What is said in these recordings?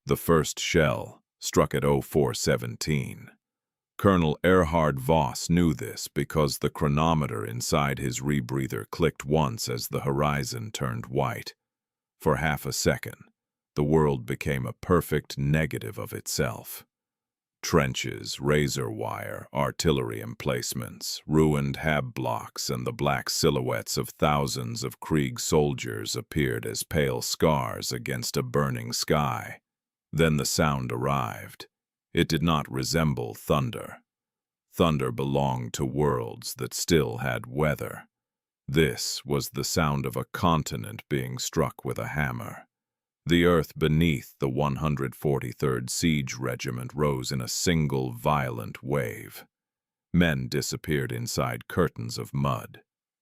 The first shell struck at 0417. Colonel Erhard Voss knew this because the chronometer inside his rebreather clicked once as the horizon turned white. For half a second, the world became a perfect negative of itself. Trenches, razor wire, artillery emplacements, ruined hab blocks, and the black silhouettes of thousands of Krieg soldiers appeared as pale scars against a burning sky. Then the sound arrived. It did not resemble thunder. Thunder belonged to worlds that still had weather. This was the sound of a continent being struck with a hammer. The earth beneath the 143rd Siege Regiment rose in a single violent wave. Men disappeared inside curtains of mud.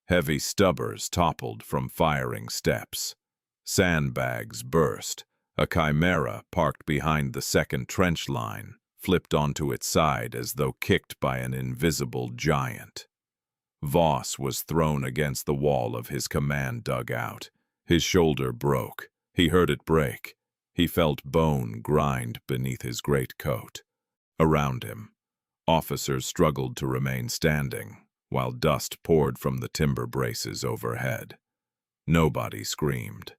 Heavy stubbers toppled from firing steps. Sandbags burst. A chimera parked behind the second trench line flipped onto its side as though kicked by an invisible giant. Voss was thrown against the wall of his command dugout. His shoulder broke. He heard it break. He felt bone grind beneath his greatcoat. Around him, officers struggled to remain standing, while dust poured from the timber braces overhead. Nobody screamed.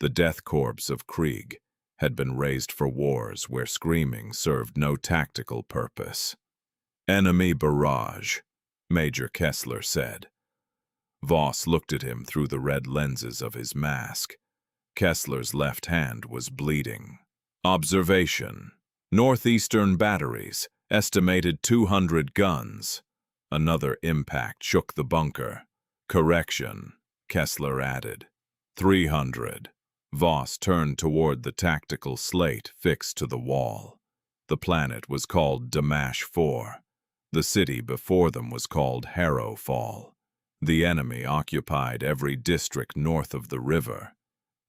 The Death Korps of Krieg had been raised for wars where screaming served no tactical purpose. "Enemy barrage," Major Kessler said. Voss looked at him through the red lenses of his mask. Kessler's left hand was bleeding. "Observation. Northeastern batteries, estimated 200 guns. Another impact shook the bunker. Correction," Kessler added. 300. Voss turned toward the tactical slate fixed to the wall. The planet was called Damasch IV. The city before them was called Harrowfall. The enemy occupied every district north of the river.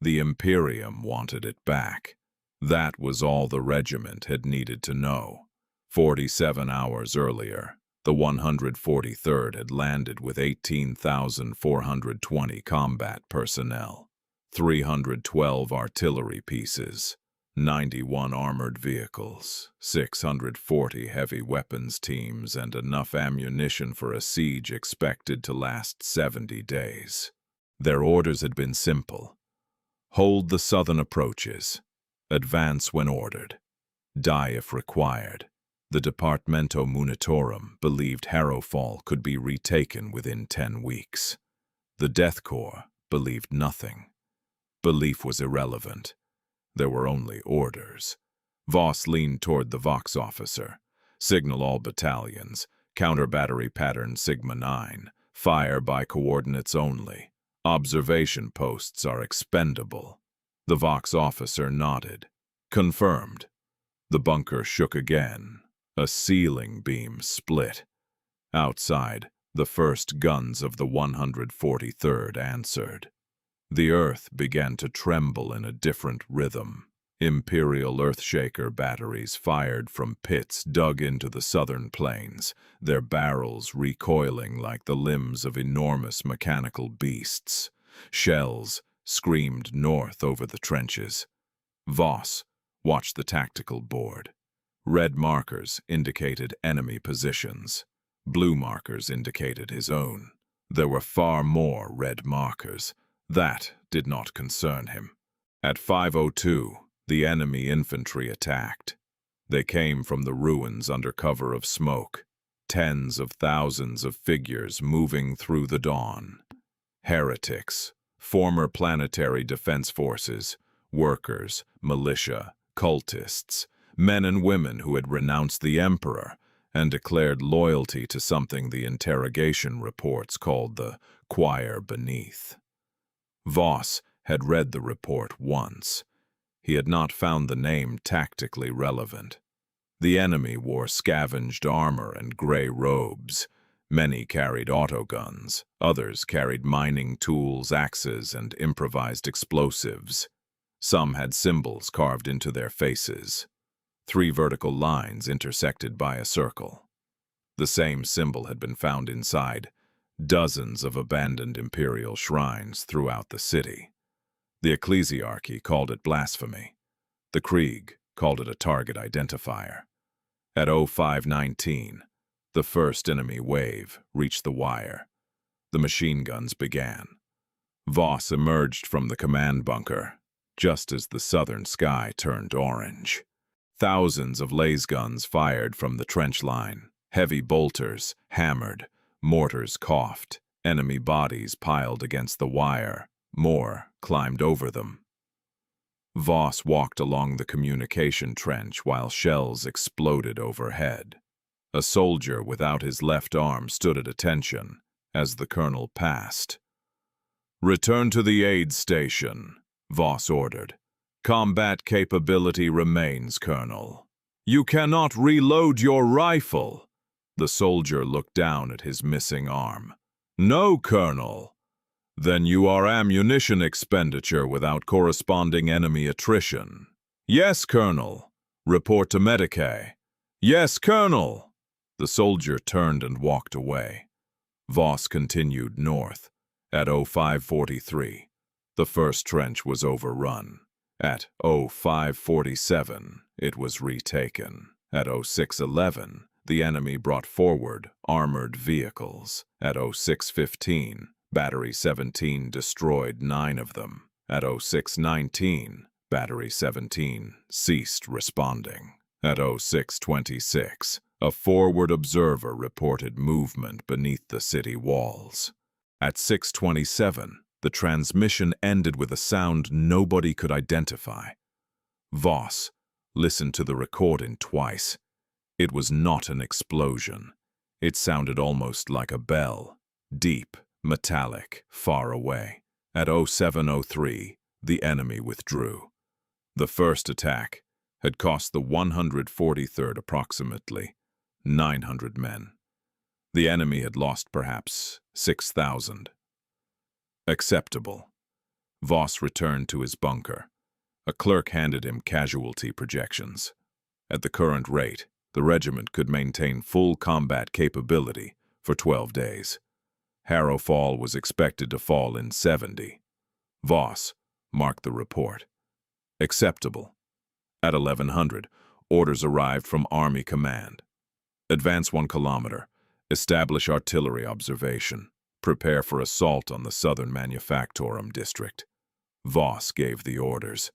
The Imperium wanted it back. That was all the regiment had needed to know. 47 hours earlier, the 143rd had landed with 18,420 combat personnel, 312 artillery pieces, 91 armored vehicles, 640 heavy weapons teams, and enough ammunition for a siege expected to last 70 days. Their orders had been simple. Hold the southern approaches. Advance when ordered. Die if required. The Departamento Munitorum believed Harrowfall could be retaken within 10 weeks. The Death Corps believed nothing. Belief was irrelevant. There were only orders. Voss leaned toward the Vox officer. "Signal all battalions. Counter-battery pattern Sigma 9. Fire by coordinates only. Observation posts are expendable." The Vox officer nodded. "Confirmed." The bunker shook again. A ceiling beam split. Outside, the first guns of the 143rd answered. The earth began to tremble in a different rhythm. Imperial Earthshaker batteries fired from pits dug into the southern plains, their barrels recoiling like the limbs of enormous mechanical beasts. Shells screamed north over the trenches. Voss watched the tactical board. Red markers indicated enemy positions. Blue markers indicated his own. There were far more red markers. That did not concern him. At 5:02, the enemy infantry attacked. They came from the ruins under cover of smoke, tens of thousands of figures moving through the dawn. Heretics, former planetary defense forces, workers, militia, cultists, men and women who had renounced the Emperor and declared loyalty to something the interrogation reports called the Choir Beneath. Voss had read the report once. He had not found the name tactically relevant. The enemy wore scavenged armor and gray robes. Many carried autoguns. Others carried mining tools, axes, and improvised explosives. Some had symbols carved into their faces. 3 vertical lines intersected by a circle. The same symbol had been found inside dozens of abandoned imperial shrines throughout the city. The ecclesiarchy called it blasphemy. The Krieg called it a target identifier. At 05:19, the first enemy wave reached the wire. The machine guns began. Voss emerged from the command bunker, just as the southern sky turned orange. Thousands of laser guns fired from the trench line. Heavy bolters hammered, mortars coughed, enemy bodies piled against the wire. More climbed over them. Voss walked along the communication trench while shells exploded overhead. A soldier without his left arm stood at attention as the colonel passed. "Return to the aid station," Voss ordered. "Combat capability remains, Colonel." "You cannot reload your rifle." The soldier looked down at his missing arm. "No, Colonel." "Then you are ammunition expenditure without corresponding enemy attrition." "Yes, Colonel." "Report to Medicae." "Yes, Colonel." The soldier turned and walked away. Voss continued north. At 05:43, the first trench was overrun. At 05:47, it was retaken. At 06:11, the enemy brought forward armored vehicles. At 06:15, Battery 17 destroyed 9 of them. At 06:19, Battery 17 ceased responding. At 06:26, a forward observer reported movement beneath the city walls. At 06:27, the transmission ended with a sound nobody could identify. Voss listened to the recording twice. It was not an explosion. It sounded almost like a bell, deep, metallic, far away. At 07:03, the enemy withdrew. The first attack had cost the 143rd approximately 900 men. The enemy had lost perhaps 6,000. Acceptable. Voss returned to his bunker. A clerk handed him casualty projections. At the current rate, the regiment could maintain full combat capability for 12 days. Harrowfall was expected to fall in 70. Voss marked the report. Acceptable. At 1100, orders arrived from Army Command. Advance 1 kilometer. Establish artillery observation. Prepare for assault on the southern Manufactorum district. Voss gave the orders.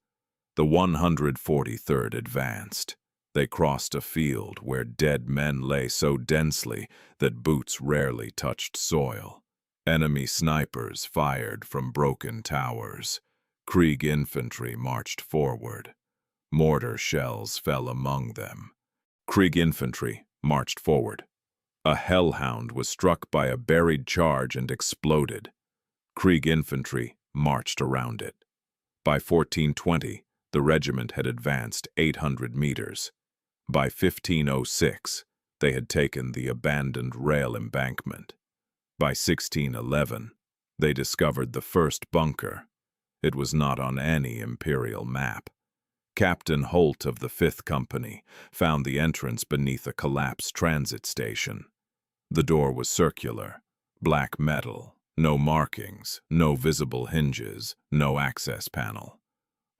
The 143rd advanced. They crossed a field where dead men lay so densely that boots rarely touched soil. Enemy snipers fired from broken towers. Krieg infantry marched forward. Mortar shells fell among them. Krieg infantry marched forward. A hellhound was struck by a buried charge and exploded. Krieg infantry marched around it. By 1420, the regiment had advanced 800 meters. By 1506, they had taken the abandoned rail embankment. By 1611, they discovered the first bunker. It was not on any Imperial map. Captain Holt of the 5th Company found the entrance beneath a collapsed transit station. The door was circular, black metal, no markings, no visible hinges, no access panel.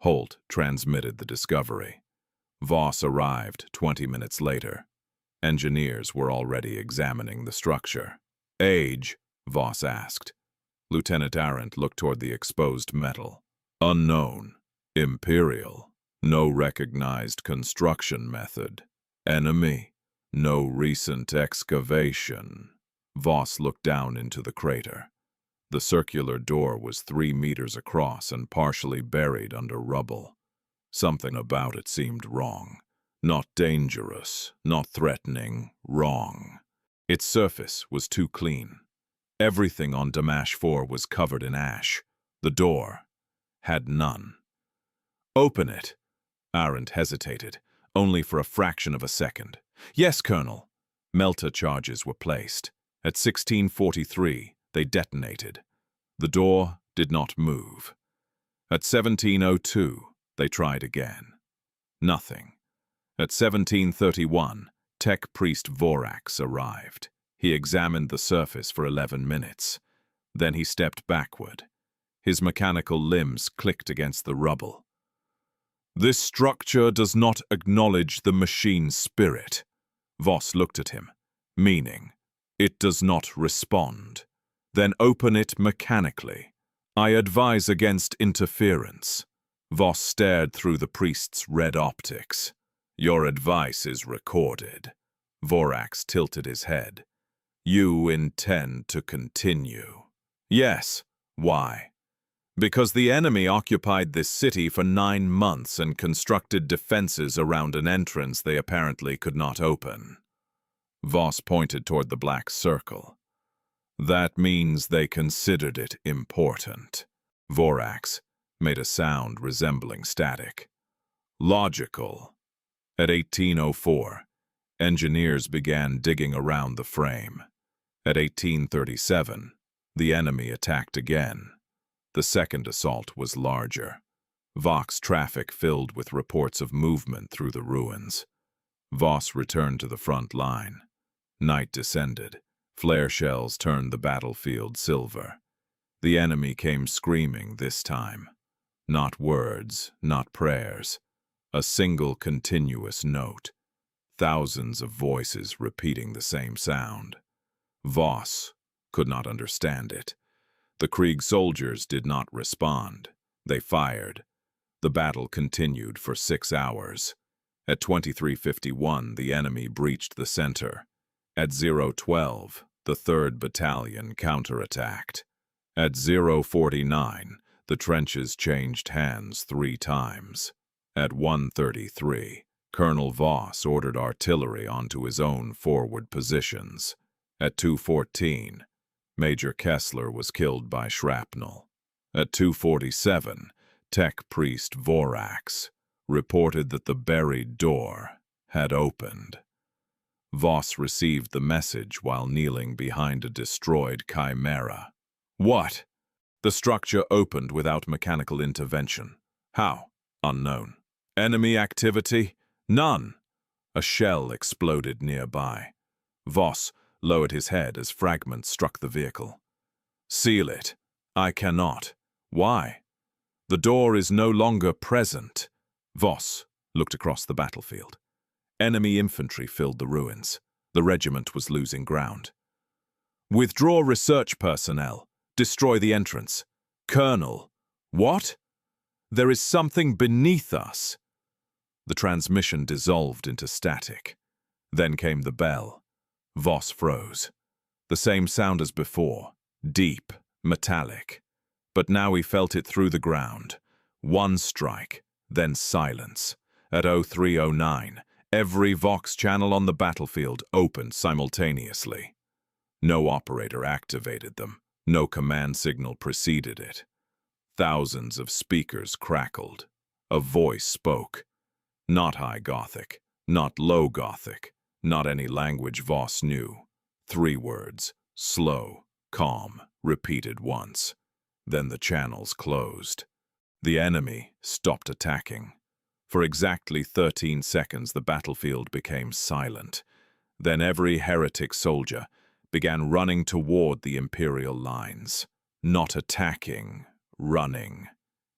Holt transmitted the discovery. Voss arrived 20 minutes later. Engineers were already examining the structure. "Age?" Voss asked. Lieutenant Arendt looked toward the exposed metal. "Unknown. Imperial. No recognized construction method. Enemy. No recent excavation." Voss looked down into the crater. The circular door was 3 meters across and partially buried under rubble. Something about it seemed wrong. Not dangerous, not threatening, wrong. Its surface was too clean. Everything on Damasch IV was covered in ash. The door had none. "Open it." Arendt hesitated, only for a fraction of a second. "Yes, Colonel." Melta charges were placed. At 1643, they detonated. The door did not move. At 1702, they tried again. Nothing. At 1731, tech priest Vorax arrived. He examined the surface for 11 minutes. Then he stepped backward. His mechanical limbs clicked against the rubble. This structure does not acknowledge the machine spirit. Voss looked at him, meaning, it does not respond. Then open it mechanically. I advise against interference. Voss stared through the priest's red optics. Your advice is recorded. Vorax tilted his head. You intend to continue. Yes. Why? Because the enemy occupied this city for 9 months and constructed defenses around an entrance they apparently could not open. Voss pointed toward the black circle. That means they considered it important. Vorax made a sound resembling static. Logical. At 1804, engineers began digging around the frame. At 1837, the enemy attacked again. The second assault was larger. Vox traffic filled with reports of movement through the ruins. Voss returned to the front line. Night descended. Flare shells turned the battlefield silver. The enemy came screaming this time. Not words, not prayers. A single continuous note. Thousands of voices repeating the same sound. Voss could not understand it. The Krieg soldiers did not respond. They fired. The battle continued for 6 hours. At 23:51, the enemy breached the center. At 0:12, the 3rd Battalion counterattacked. At 0:49, the trenches changed hands 3 times. At 1:33, Colonel Voss ordered artillery onto his own forward positions. At 2:14, Major Kessler was killed by shrapnel. At 2:47, Tech Priest Vorax reported that the buried door had opened. Voss received the message while kneeling behind a destroyed chimera. What? The structure opened without mechanical intervention. How? Unknown. Enemy activity? None. A shell exploded nearby. Voss lowered his head as fragments struck the vehicle. Seal it. I cannot. Why? The door is no longer present. Voss looked across the battlefield. Enemy infantry filled the ruins. The regiment was losing ground. Withdraw research personnel. Destroy the entrance. Colonel. What? There is something beneath us. The transmission dissolved into static. Then came the bell. Voss froze. The same sound as before. Deep, metallic. But now he felt it through the ground. One strike, then silence. At 03:09, every Vox channel on the battlefield opened simultaneously. No operator activated them. No command signal preceded it. Thousands of speakers crackled. A voice spoke. Not High Gothic, not Low Gothic, not any language Voss knew. 3 words, slow, calm, repeated once. Then the channels closed. The enemy stopped attacking. For exactly 13 seconds the battlefield became silent. Then every heretic soldier began running toward the Imperial lines. Not attacking, running.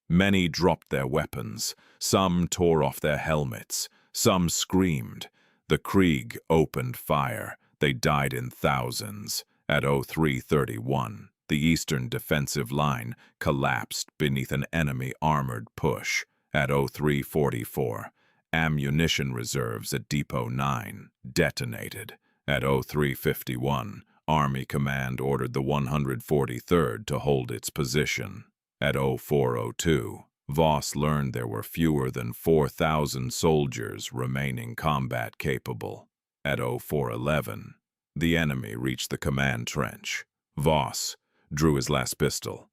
Many dropped their weapons. Some tore off their helmets. Some screamed. The Krieg opened fire. They died in thousands. At 03:31, the eastern defensive line collapsed beneath an enemy armored push. At 03:44, ammunition reserves at Depot 9 detonated. At 03:51, Army Command ordered the 143rd to hold its position. At 04:02, Voss learned there were fewer than 4,000 soldiers remaining combat capable. At 04:11, the enemy reached the command trench. Voss drew his last pistol.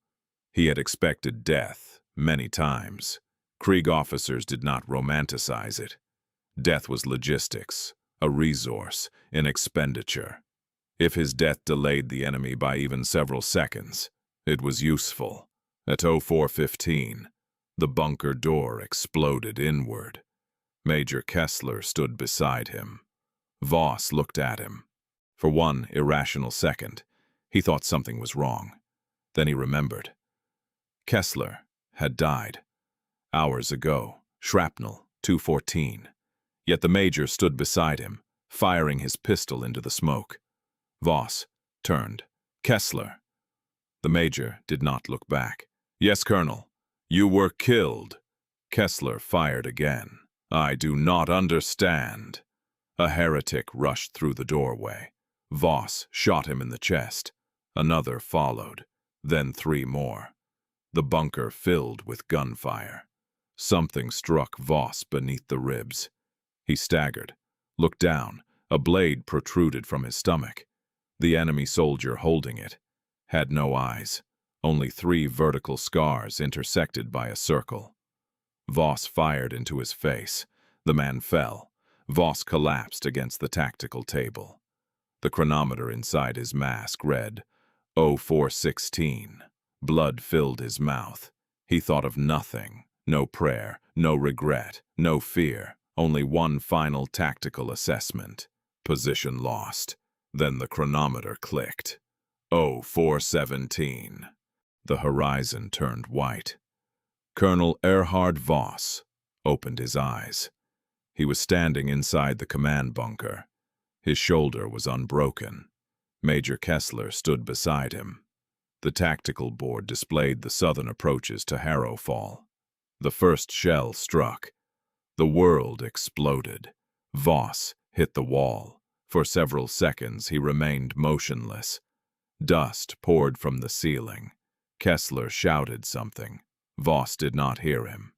He had expected death many times. Krieg officers did not romanticize it. Death was logistics, a resource, an expenditure. If his death delayed the enemy by even several seconds, it was useful. At 04:15, the bunker door exploded inward. Major Kessler stood beside him. Voss looked at him. For one irrational second, he thought something was wrong. Then he remembered. Kessler had died. Hours ago, Shrapnel, 214. Yet the major stood beside him, firing his pistol into the smoke. Voss turned. Kessler. The major did not look back. Yes, Colonel. You were killed. Kessler fired again. I do not understand. A heretic rushed through the doorway. Voss shot him in the chest. Another followed, then 3 more. The bunker filled with gunfire. Something struck Voss beneath the ribs. He staggered, looked down. A blade protruded from his stomach. The enemy soldier holding it had no eyes, only 3 vertical scars intersected by a circle. Voss fired into his face. The man fell. Voss collapsed against the tactical table. The chronometer inside his mask read 0416. Blood filled his mouth. He thought of nothing. No prayer, no regret, no fear. Only one final tactical assessment. Position lost. Then the chronometer clicked. 0417. The horizon turned white. Colonel Erhard Voss opened his eyes. He was standing inside the command bunker. His shoulder was unbroken. Major Kessler stood beside him. The tactical board displayed the southern approaches to Harrowfall. The first shell struck. The world exploded. Voss hit the wall. For several seconds he remained motionless. Dust poured from the ceiling. Kessler shouted something. Voss did not hear him.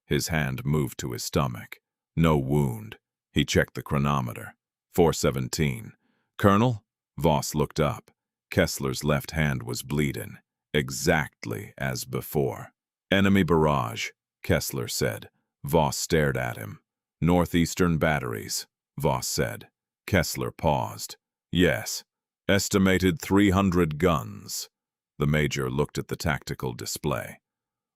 His hand moved to his stomach. No wound. He checked the chronometer. 417. Colonel? Voss looked up. Kessler's left hand was bleeding, exactly as before. Enemy barrage, Kessler said. Voss stared at him. Northeastern batteries, Voss said. Kessler paused. Yes. Estimated 300 guns. The major looked at the tactical display.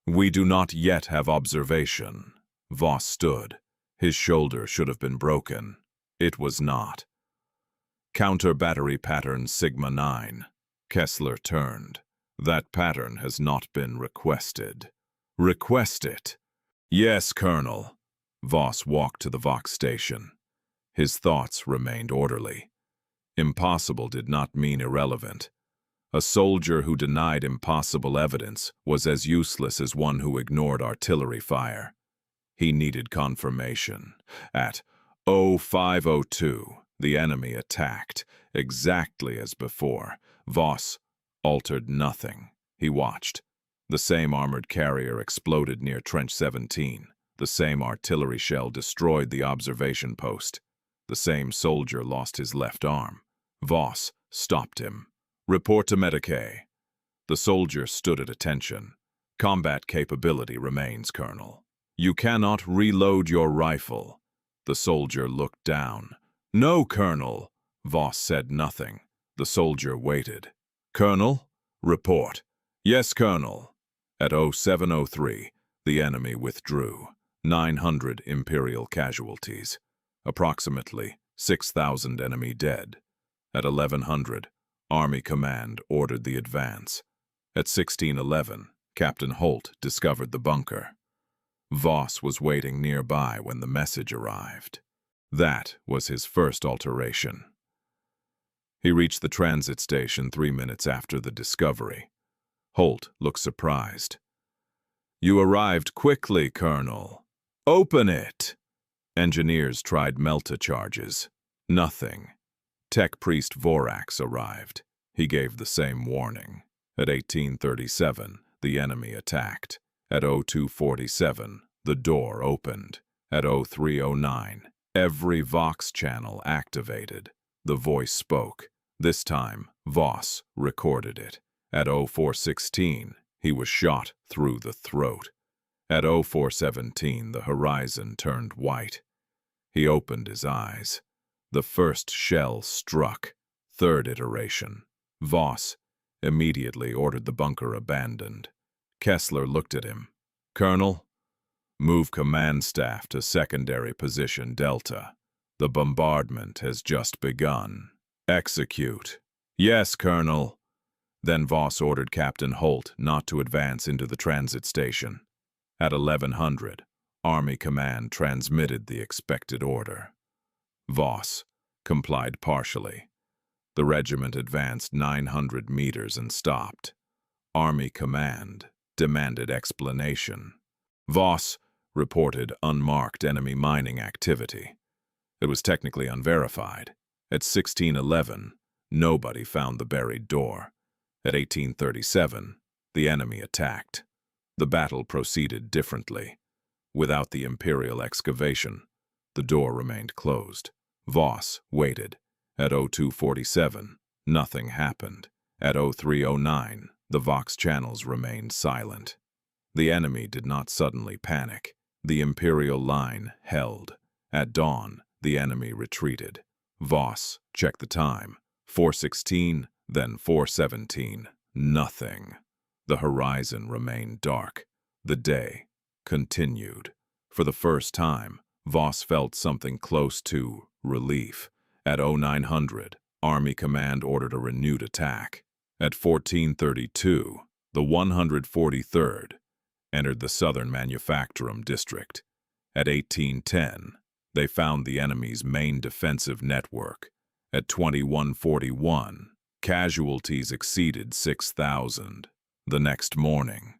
We do not yet have observation. Voss stood. His shoulder should have been broken. It was not. Counter-battery pattern Sigma 9. Kessler turned. That pattern has not been requested. Request it. Yes, Colonel. Voss walked to the Vox station. His thoughts remained orderly. Impossible did not mean irrelevant. A soldier who denied impossible evidence was as useless as one who ignored artillery fire. He needed confirmation. At 0502, the enemy attacked, exactly as before. Voss altered nothing. He watched. The same armored carrier exploded near Trench 17. The same artillery shell destroyed the observation post. The same soldier lost his left arm. Voss stopped him. Report to Medicae. The soldier stood at attention. Combat capability remains, Colonel. You cannot reload your rifle. The soldier looked down. No, Colonel. Voss said nothing. The soldier waited. Colonel? Report. Yes, Colonel. At 0703, the enemy withdrew. 900 Imperial casualties. Approximately 6,000 enemy dead. At 1100, Army Command ordered the advance. At 1611, Captain Holt discovered the bunker. Voss was waiting nearby when the message arrived. That was his first alteration. He reached the transit station 3 minutes after the discovery. Holt looked surprised. You arrived quickly, Colonel. Open it! Engineers tried Melta charges. Nothing. Tech Priest Vorax arrived. He gave the same warning. At 1837, the enemy attacked. At 0247, the door opened. At 0309, every Vox channel activated. The voice spoke. This time, Voss recorded it. At 0416, he was shot through the throat. At 0417, the horizon turned white. He opened his eyes. The first shell struck. Third iteration. Voss immediately ordered the bunker abandoned. Kessler looked at him. Colonel, move command staff to secondary position Delta. The bombardment has just begun. Execute. Yes, Colonel. Then Voss ordered Captain Holt not to advance into the transit station. At 1100, Army Command transmitted the expected order. Voss complied partially. The regiment advanced 900 meters and stopped. Army Command demanded explanation. Voss reported unmarked enemy mining activity. It was technically unverified. At 1611, nobody found the buried door. At 1837, the enemy attacked. The battle proceeded differently. Without the Imperial excavation, the door remained closed. Voss waited. At 0247, nothing happened. At 0309, the Vox channels remained silent. The enemy did not suddenly panic. The Imperial line held. At dawn, the enemy retreated. Voss checked the time. 4:16, then 4:17. Nothing. The horizon remained dark. The day continued. For the first time, Voss felt something close to relief. At 0900, Army Command ordered a renewed attack. At 1432, the 143rd entered the southern Manufacturum district. At 1810, they found the enemy's main defensive network. At 2141, casualties exceeded 6,000. The next morning,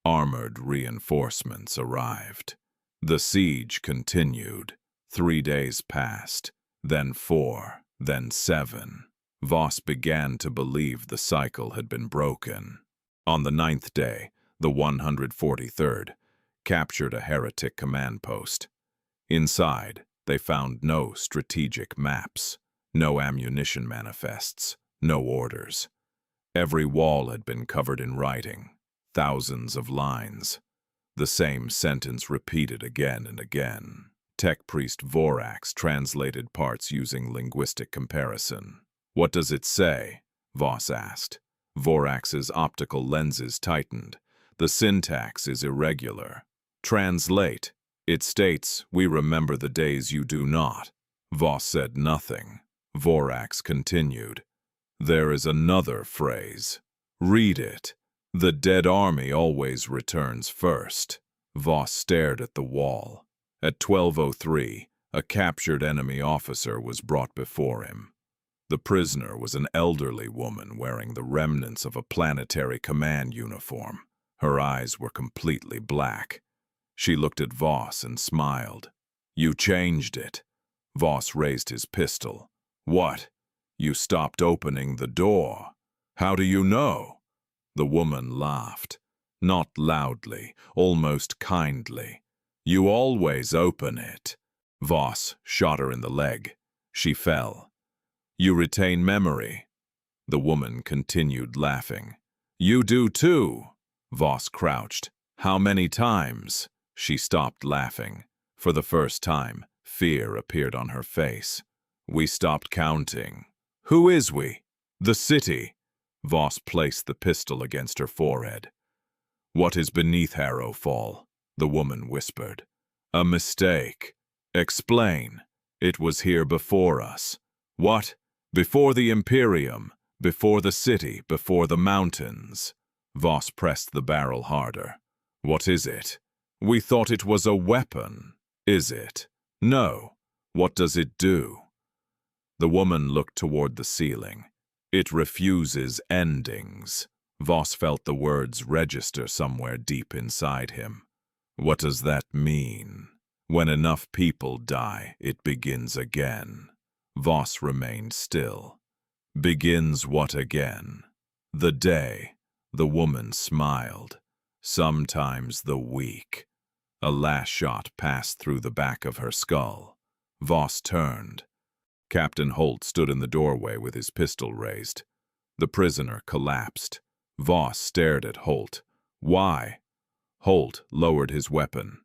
armored reinforcements arrived. The siege continued. 3 days passed, then 4, then 7. Voss began to believe the cycle had been broken. On the 9th day, the 143rd captured a heretic command post. Inside, they found no strategic maps, no ammunition manifests, no orders. Every wall had been covered in writing, thousands of lines. The same sentence repeated again and again. Tech priest Vorax translated parts using linguistic comparison. "What does it say?" Voss asked. Vorax's optical lenses tightened. "The syntax is irregular." "Translate." "It states, 'We remember the days you do not.'" Voss said nothing. Vorax continued. "There is another phrase. Read it. 'The dead army always returns first.'" Voss stared at the wall. At 1203, a captured enemy officer was brought before him. The prisoner was an elderly woman wearing the remnants of a planetary command uniform. Her eyes were completely black. She looked at Voss and smiled. "You changed it." Voss raised his pistol. "What? You stopped opening the door. How do you know?" The woman laughed. Not loudly, almost kindly. "You always open it." Voss shot her in the leg. She fell. "You retain memory." The woman continued laughing. "You do too." Voss crouched. "How many times?" She stopped laughing. For the first time, fear appeared on her face. "We stopped counting." "Who is we?" "The city." Voss placed the pistol against her forehead. "What is beneath Harrowfall?" the woman whispered. "A mistake." "Explain." "It was here before us." "What?" "Before the Imperium, before the city, before the mountains." Voss pressed the barrel harder. "What is it?" "We thought it was a weapon." "Is it?" "No." "What does it do?" The woman looked toward the ceiling. "It refuses endings." Voss felt the words register somewhere deep inside him. "What does that mean?" "When enough people die, it begins again." Voss remained still. "Begins what again?" "The day." The woman smiled. "Sometimes the week." A last shot passed through the back of her skull. Voss turned. Captain Holt stood in the doorway with his pistol raised. The prisoner collapsed. Voss stared at Holt. "Why?" Holt lowered his weapon.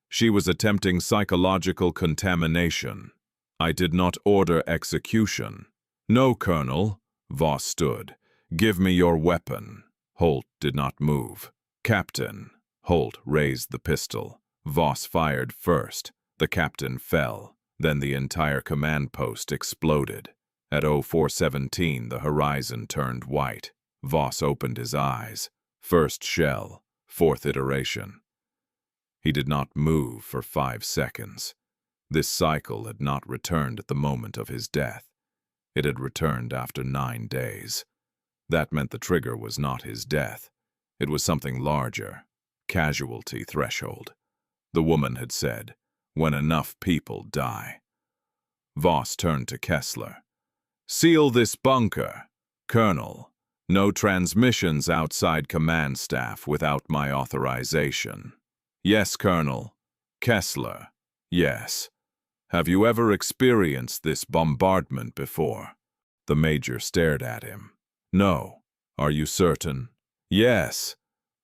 "She was attempting psychological contamination. I did not order execution." "No, Colonel." Voss stood. "Give me your weapon." Holt did not move. "Captain." Holt raised the pistol. Voss fired first. The captain fell. Then the entire command post exploded. At 0417, the horizon turned white. Voss opened his eyes. First shell, fourth iteration. He did not move for 5 seconds. This cycle had not returned at the moment of his death. It had returned after 9 days. That meant the trigger was not his death. It was something larger. Casualty threshold. The woman had said, when enough people die. Voss turned to Kessler. "Seal this bunker, Colonel. No transmissions outside command staff without my authorization." "Yes, Colonel." "Kessler." "Yes. Have you ever experienced this bombardment before?" The Major stared at him. "No. Are you certain?" "Yes."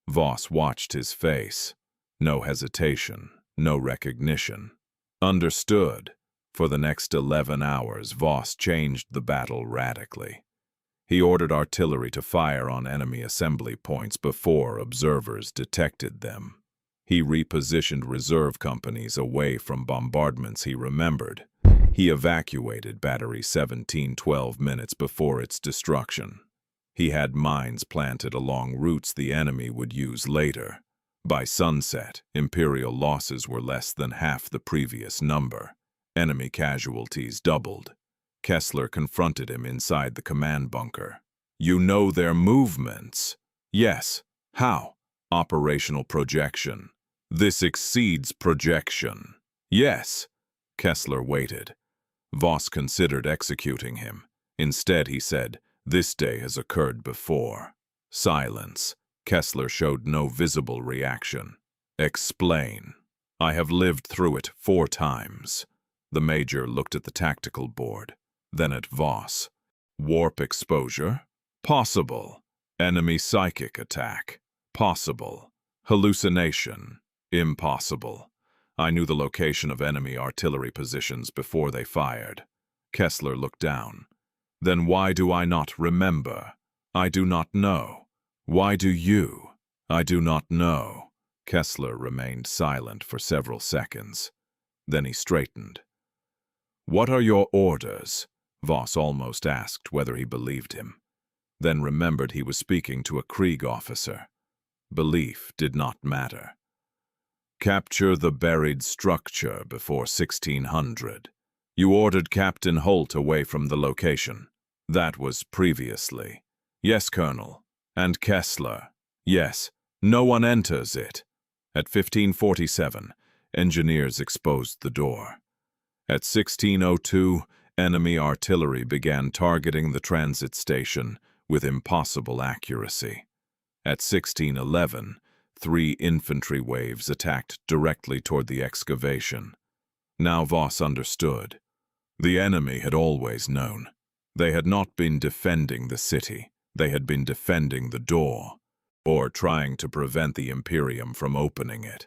Voss watched his face. No hesitation, no recognition. "Understood." For the next 11 hours, Voss changed the battle radically. He ordered artillery to fire on enemy assembly points before observers detected them. He repositioned reserve companies away from bombardments he remembered. He evacuated Battery 17 12 minutes before its destruction. He had mines planted along routes the enemy would use later. By sunset, Imperial losses were less than half the previous number. Enemy casualties doubled. Kessler confronted him inside the command bunker. "You know their movements?" "Yes." "How?" "Operational projection." "This exceeds projection." "Yes." Kessler waited. Voss considered executing him. Instead, he said, "This day has occurred before." Silence. Kessler showed no visible reaction. "Explain." "I have lived through it 4 times. The Major looked at the tactical board, then at Voss. "Warp exposure? Possible. Enemy psychic attack? Possible. Hallucination? Impossible. I knew the location of enemy artillery positions before they fired." Kessler looked down. "Then why do I not remember?" "I do not know." "Why do you?" "I do not know." Kessler remained silent for several seconds. Then he straightened. "What are your orders?" Voss almost asked whether he believed him, then remembered he was speaking to a Krieg officer. Belief did not matter. "Capture the buried structure before 1600. You ordered Captain Holt away from the location." "That was previously." "Yes, Colonel." "And Kessler?" "Yes. No one enters it." At 1547, engineers exposed the door. At 1602, enemy artillery began targeting the transit station with impossible accuracy. At 1611, 3 infantry waves attacked directly toward the excavation. Now Voss understood. The enemy had always known. They had not been defending the city. They had been defending the door, or trying to prevent the Imperium from opening it.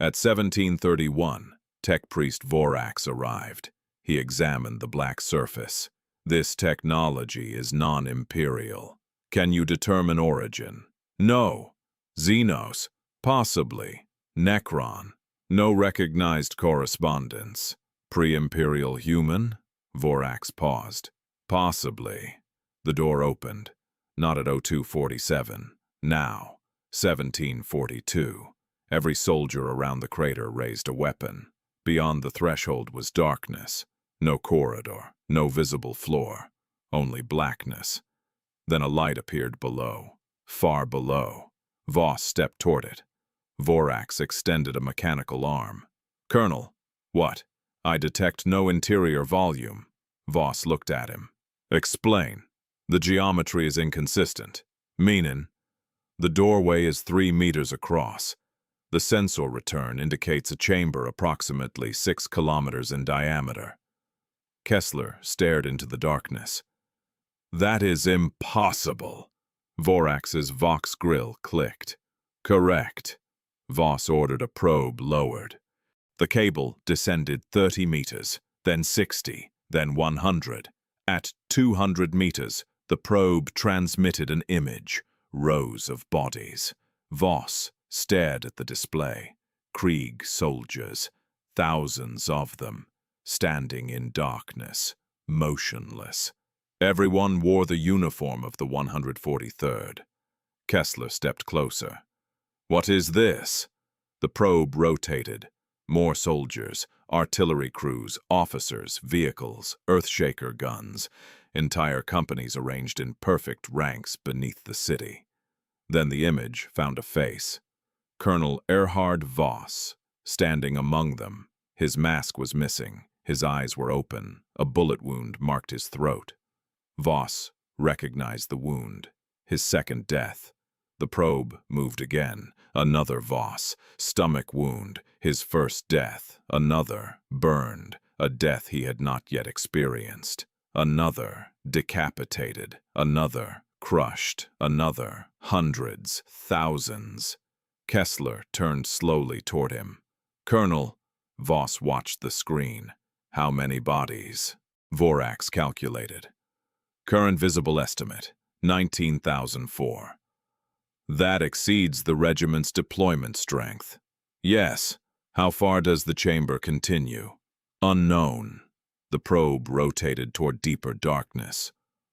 At 1731, Tech Priest Vorax arrived. He examined the black surface. "This technology is non-imperial. Can you determine origin?" "No." "Xenos?" "Possibly." "Necron?" "No recognized correspondence." "Pre-imperial human?" Vorax paused. "Possibly." The door opened. Not at 0247. Now, 1742. Every soldier around the crater raised a weapon. Beyond the threshold was darkness. No corridor, no visible floor, only blackness. Then a light appeared below, far below. Voss stepped toward it. Vorax extended a mechanical arm. "Colonel." "What?" "I detect no interior volume." Voss looked at him. "Explain." "The geometry is inconsistent." "Meanin'?" "The doorway is 3 meters across. The sensor return indicates a chamber approximately 6 kilometers in diameter." Kessler stared into the darkness. "That is impossible." Vorax's Vox grill clicked. "Correct." Voss ordered a probe lowered. The cable descended 30 meters, then 60, then 100. At 200 meters, the probe transmitted an image, rows of bodies. Voss stared at the display. Krieg soldiers, thousands of them, standing in darkness, motionless. Everyone wore the uniform of the 143rd. Kessler stepped closer. "What is this?" The probe rotated. More soldiers, artillery crews, officers, vehicles, earthshaker guns, entire companies arranged in perfect ranks beneath the city. Then the image found a face. Colonel Erhard Voss, standing among them. His mask was missing. His eyes were open. A bullet wound marked his throat. Voss recognized the wound. His second death. The probe moved again. Another Voss. Stomach wound. His first death. Another. Burned. A death he had not yet experienced. Another. Decapitated. Another. Crushed. Another. Hundreds. Thousands. Kessler turned slowly toward him. "Colonel," Voss watched the screen. "How many bodies?" Vorax calculated. "Current visible estimate, 19,004. "That exceeds the regiment's deployment strength." "Yes. How far does the chamber continue?" "Unknown." The probe rotated toward deeper darkness.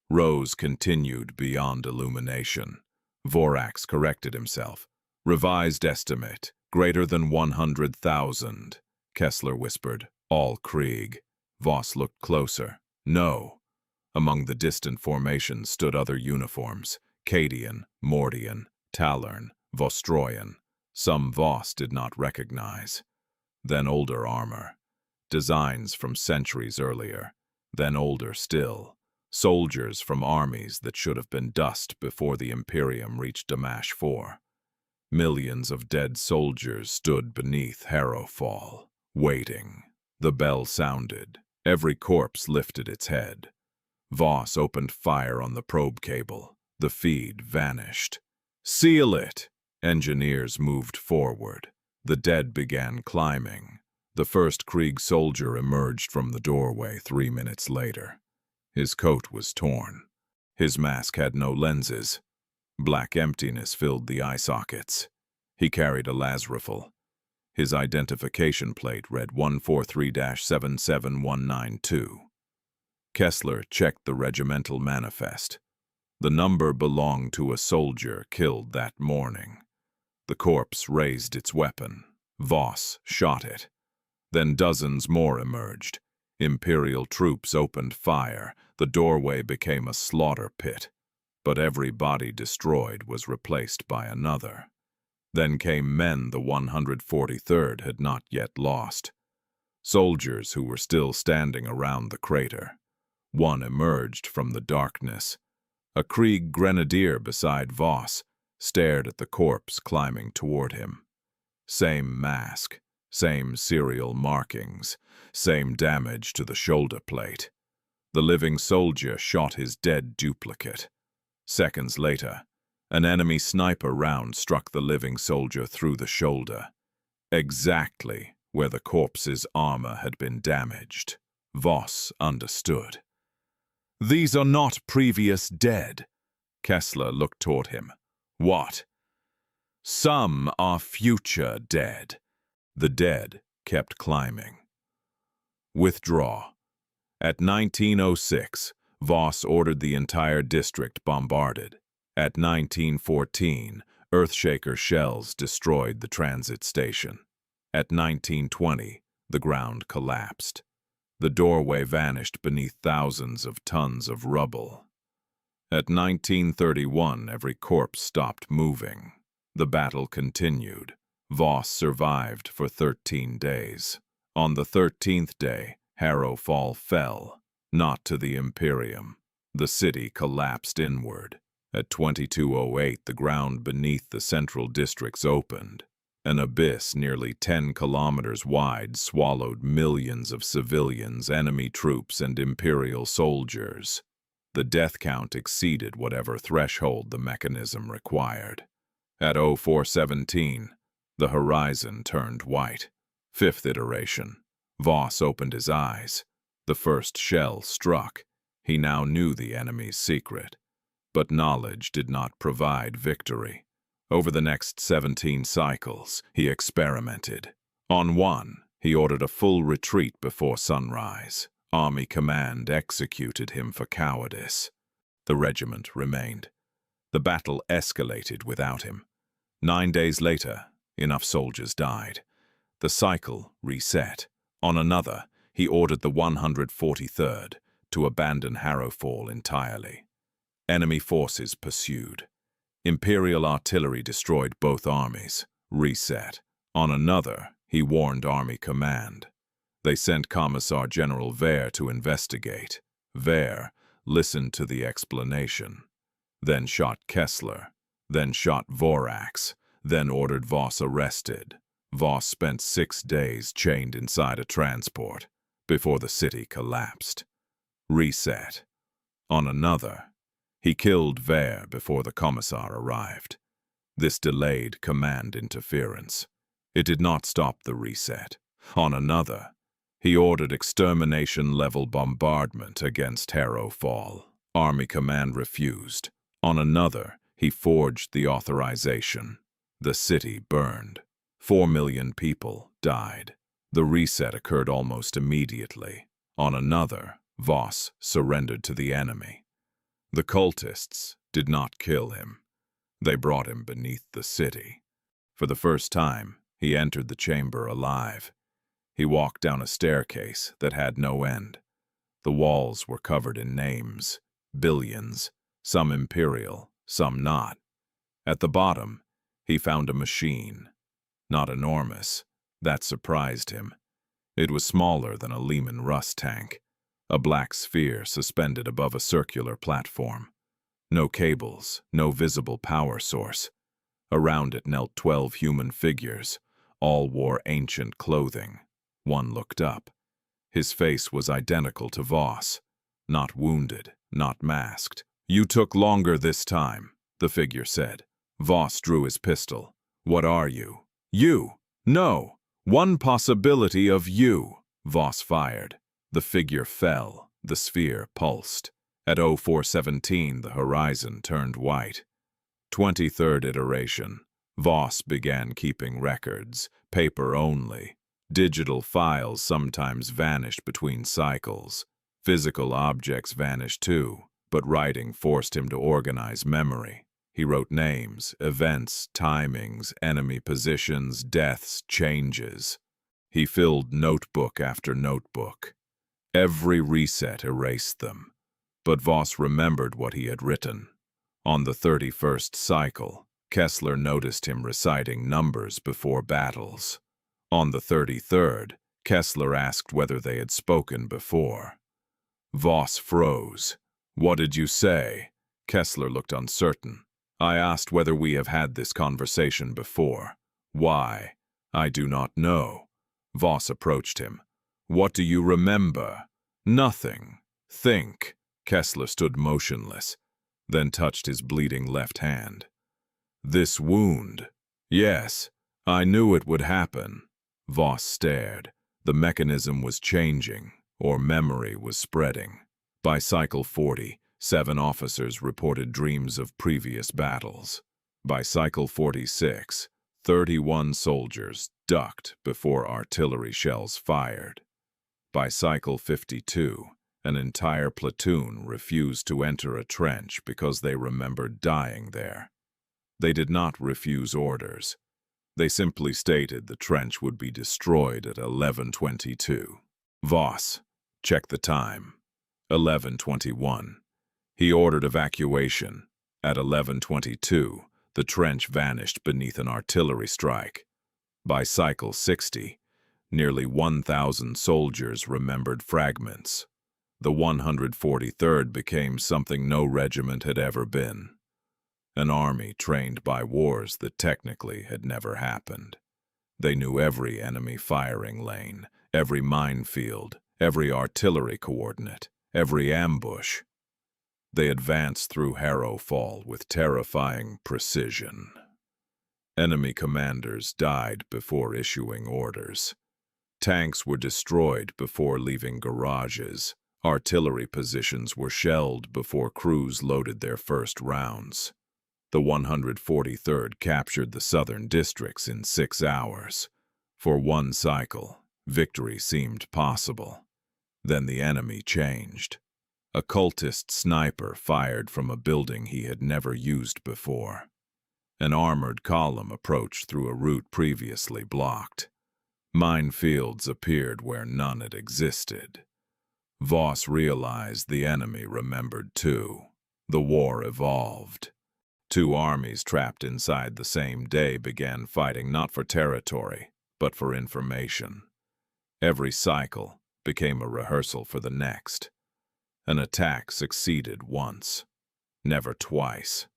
Rose continued beyond illumination. Vorax corrected himself. "Revised estimate, greater than 100,000. Kessler whispered, "All Krieg." Voss looked closer. "No." Among the distant formations stood other uniforms: Cadian, Mordian, Talern, Vostroyan. Some Voss did not recognize. Then older armor. Designs from centuries earlier. Then older still. Soldiers from armies that should have been dust before the Imperium reached Damasch IV. Millions of dead soldiers stood beneath Harrowfall, waiting. The bell sounded. Every corpse lifted its head. Voss opened fire on the probe cable. The feed vanished. "Seal it!" Engineers moved forward. The dead began climbing. The first Krieg soldier emerged from the doorway 3 minutes later. His coat was torn. His mask had no lenses. Black emptiness filled the eye sockets. He carried a las rifle. His identification plate read 143-77192. Kessler checked the regimental manifest. The number belonged to a soldier killed that morning. The corpse raised its weapon. Voss shot it. Then dozens more emerged. Imperial troops opened fire. The doorway became a slaughter pit. But every body destroyed was replaced by another. Then came men the 143rd had not yet lost. Soldiers who were still standing around the crater. One emerged from the darkness. A Krieg grenadier beside Voss stared at the corpse climbing toward him. Same mask, same serial markings, same damage to the shoulder plate. The living soldier shot his dead duplicate. Seconds later, an enemy sniper round struck the living soldier through the shoulder, exactly where the corpse's armor had been damaged. Voss understood. "These are not previous dead." Kessler looked toward him. "What?" "Some are future dead." The dead kept climbing. Withdraw. At 1906, Voss ordered the entire district bombarded. At 1914, earthshaker shells destroyed the transit station. At 1920, the ground collapsed. The doorway vanished beneath thousands of tons of rubble. At 1931, every corpse stopped moving. The battle continued. Voss survived for 13 days. On the 13th day, Harrowfall fell, not to the Imperium. The city collapsed inward. At 2208, the ground beneath the central districts opened. An abyss nearly 10 kilometers wide swallowed millions of civilians, enemy troops, and Imperial soldiers. The death count exceeded whatever threshold the mechanism required. At 0417, the horizon turned white. Fifth iteration. Voss opened his eyes. The first shell struck. He now knew the enemy's secret. But knowledge did not provide victory. Over the next 17 cycles, he experimented. On one, he ordered a full retreat before sunrise. Army command executed him for cowardice. The regiment remained. The battle escalated without him. 9 days later, enough soldiers died. The cycle reset. On another, he ordered the 143rd to abandon Harrowfall entirely. Enemy forces pursued. Imperial artillery destroyed both armies. Reset. On another, he warned Army Command. They sent Commissar General Vere to investigate. Vere listened to the explanation, then shot Kessler, then shot Vorax, then ordered Voss arrested. Voss spent 6 days chained inside a transport before the city collapsed. Reset. On another, he killed Vere before the Commissar arrived. This delayed command interference. It did not stop the reset. On another, he ordered extermination-level bombardment against Harrowfall. Army Command refused. On another, he forged the authorization. The city burned. 4 million people died. The reset occurred almost immediately. On another, Voss surrendered to the enemy. The cultists did not kill him. They brought him beneath the city. For the first time, he entered the chamber alive. He walked down a staircase that had no end. The walls were covered in names, billions, some imperial, some not. At the bottom, he found a machine. Not enormous. That surprised him. It was smaller than a Lehman Russ tank. A black sphere suspended above a circular platform. No cables, no visible power source. Around it knelt 12 human figures. All wore ancient clothing. One looked up. His face was identical to Voss. Not wounded, not masked. "You took longer this time," the figure said. Voss drew his pistol. "What are you?" "You! No! One possibility of you!" Voss fired. The figure fell. The sphere pulsed. At 0417, the horizon turned white. 23rd iteration. Voss began keeping records, paper only. Digital files sometimes vanished between cycles. Physical objects vanished too, but writing forced him to organize memory. He wrote names, events, timings, enemy positions, deaths, changes. He filled notebook after notebook. Every reset erased them. But Voss remembered what he had written. On the 31st cycle, Kessler noticed him reciting numbers before battles. On the 33rd, Kessler asked whether they had spoken before. Voss froze. "What did you say?" Kessler looked uncertain. "I asked whether we have had this conversation before." "Why?" "I do not know." Voss approached him. "What do you remember?" "Nothing." "Think." Kessler stood motionless, then touched his bleeding left hand. "This wound." "Yes, I knew it would happen." Voss stared. The mechanism was changing, or memory was spreading. By cycle 40, 7 officers reported dreams of previous battles. By cycle 46, 31 soldiers ducked before artillery shells fired. By cycle 52, an entire platoon refused to enter a trench because they remembered dying there. They did not refuse orders. They simply stated the trench would be destroyed at 11:22. Voss, check the time. 11:21. He ordered evacuation. At 11:22, the trench vanished beneath an artillery strike. By cycle 60, nearly 1,000 soldiers remembered fragments. The 143rd became something no regiment had ever been. An army trained by wars that technically had never happened. They knew every enemy firing lane, every minefield, every artillery coordinate, every ambush. They advanced through Harrowfall with terrifying precision. Enemy commanders died before issuing orders. Tanks were destroyed before leaving garages. Artillery positions were shelled before crews loaded their first rounds. The 143rd captured the southern districts in 6 hours. For one cycle, victory seemed possible. Then the enemy changed. A cultist sniper fired from a building he had never used before. An armored column approached through a route previously blocked. Minefields appeared where none had existed. Voss realized the enemy remembered too. The war evolved. Two armies trapped inside the same day began fighting not for territory, but for information. Every cycle became a rehearsal for the next. An attack succeeded once, never twice.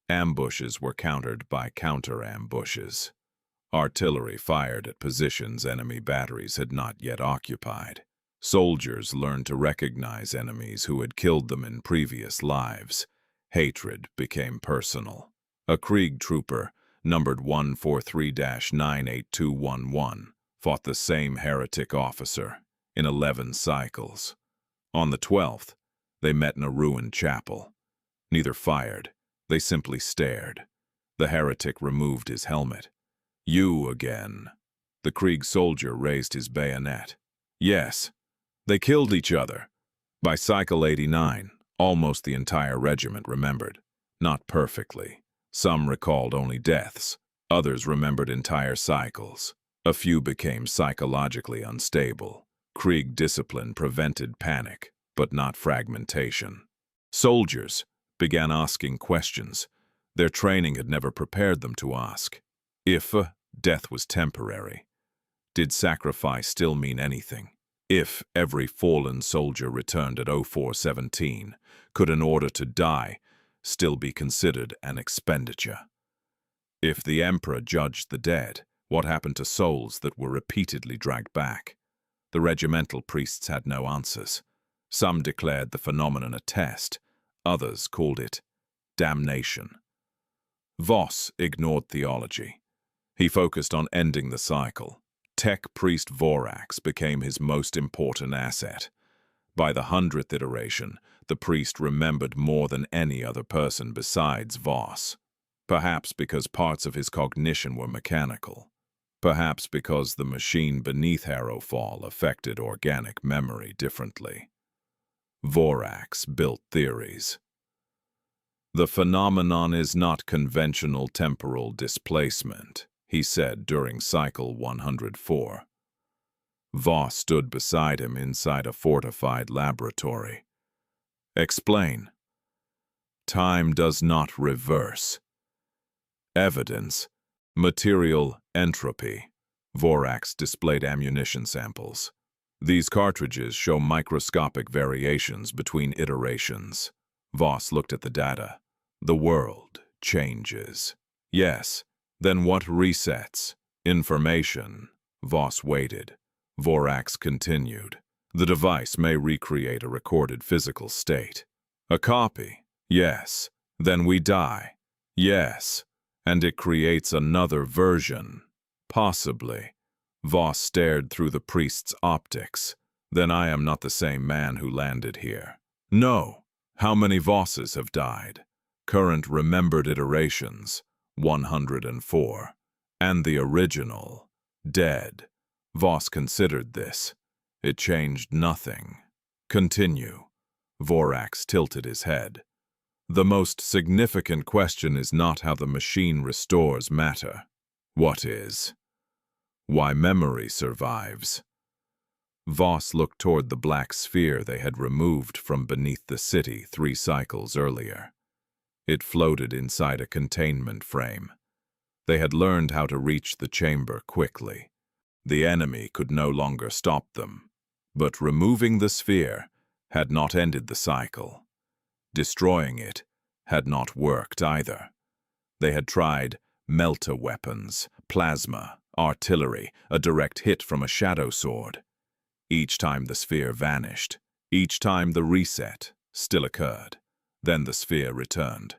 Ambushes were countered by counter-ambushes. Artillery fired at positions enemy batteries had not yet occupied. Soldiers learned to recognize enemies who had killed them in previous lives. Hatred became personal. A Krieg trooper, numbered 143-98211, fought the same heretic officer in 11 cycles. On the 12th, they met in a ruined chapel. Neither fired, they simply stared. The heretic removed his helmet. "You again." The Krieg soldier raised his bayonet. "Yes, they killed each other." By cycle 89, almost the entire regiment remembered. Not perfectly. Some recalled only deaths. Others remembered entire cycles. A few became psychologically unstable. Krieg discipline prevented panic, but not fragmentation. Soldiers began asking questions their training had never prepared them to ask. If death was temporary, did sacrifice still mean anything? If every fallen soldier returned at 0417, could an order to die still be considered an expenditure? If the Emperor judged the dead, what happened to souls that were repeatedly dragged back? The regimental priests had no answers. Some declared the phenomenon a test, others called it damnation. Voss ignored theology. He focused on ending the cycle. Tech priest Vorax became his most important asset. By the 100th iteration, the priest remembered more than any other person besides Voss. Perhaps because parts of his cognition were mechanical. Perhaps because the machine beneath Harrowfall affected organic memory differently. Vorax built theories. "The phenomenon is not conventional temporal displacement," he said during cycle 104. Voss stood beside him inside a fortified laboratory. "Explain." "Time does not reverse." "Evidence." "Material entropy." Vorax displayed ammunition samples. "These cartridges show microscopic variations between iterations." Voss looked at the data. "The world changes." "Yes. Then what resets?" "Information." Voss waited. Vorax continued. "The device may recreate a recorded physical state." "A copy?" "Yes." "Then we die?" "Yes." "And it creates another version?" "Possibly." Voss stared through the priest's optics. "Then I am not the same man who landed here." "No." "How many Vosses have died?" "Current remembered iterations, 104. "And the original?" "Dead." Voss considered this. "It changed nothing." "Continue." Vorax tilted his head. "The most significant question is not how the machine restores matter. What is? Why memory survives." Voss looked toward the black sphere they had removed from beneath the city 3 cycles earlier. It floated inside a containment frame. They had learned how to reach the chamber quickly. The enemy could no longer stop them. But removing the sphere had not ended the cycle. Destroying it had not worked either. They had tried melter weapons, plasma, artillery, a direct hit from a shadow sword. Each time the sphere vanished. Each time the reset still occurred. Then the sphere returned.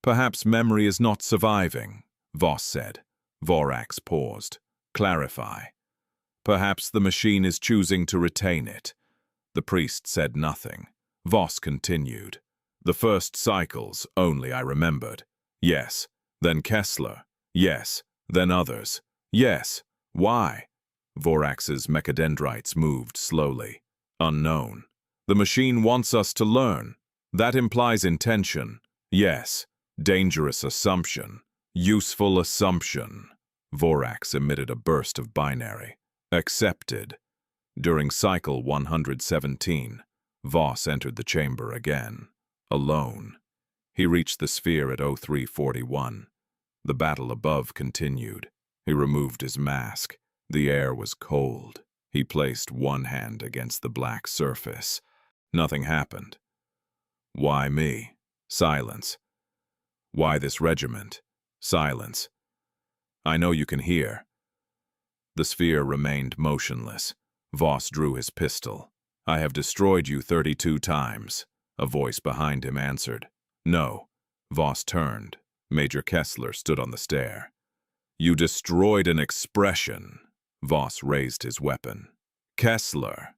"Perhaps memory is not surviving," Voss said. Vorax paused. "Clarify." "Perhaps the machine is choosing to retain it." The priest said nothing. Voss continued. "The first cycles only I remembered." "Yes." "Then Kessler." "Yes." "Then others." "Yes." "Why?" Vorax's mechadendrites moved slowly. "Unknown." "The machine wants us to learn." "That implies intention." "Yes." Dangerous assumption. Useful assumption. Vorax emitted a burst of binary. Accepted. During cycle 117, Voss entered the chamber again. Alone. He reached the sphere at 0341. The battle above continued. He removed his mask. The air was cold. He placed one hand against the black surface. Nothing happened. Why me? Silence. Why this regiment? Silence. I know you can hear. The sphere remained motionless. Voss drew his pistol. I have destroyed you 32 times. A voice behind him answered. No. Voss turned. Major Kessler stood on the stair. You destroyed an expression. Voss raised his weapon. Kessler.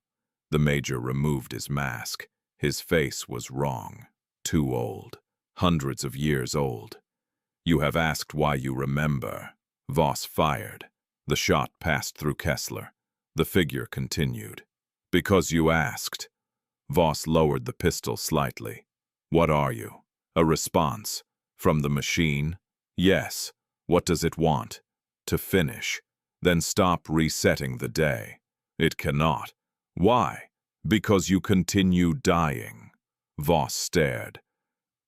The major removed his mask. His face was wrong. Too old. Hundreds of years old. You have asked why you remember. Voss fired. The shot passed through Kessler. The figure continued. Because you asked. Voss lowered the pistol slightly. What are you? A response. From the machine? Yes. What does it want? To finish. Then stop resetting the day. It cannot. Why? Because you continue dying. Voss stared.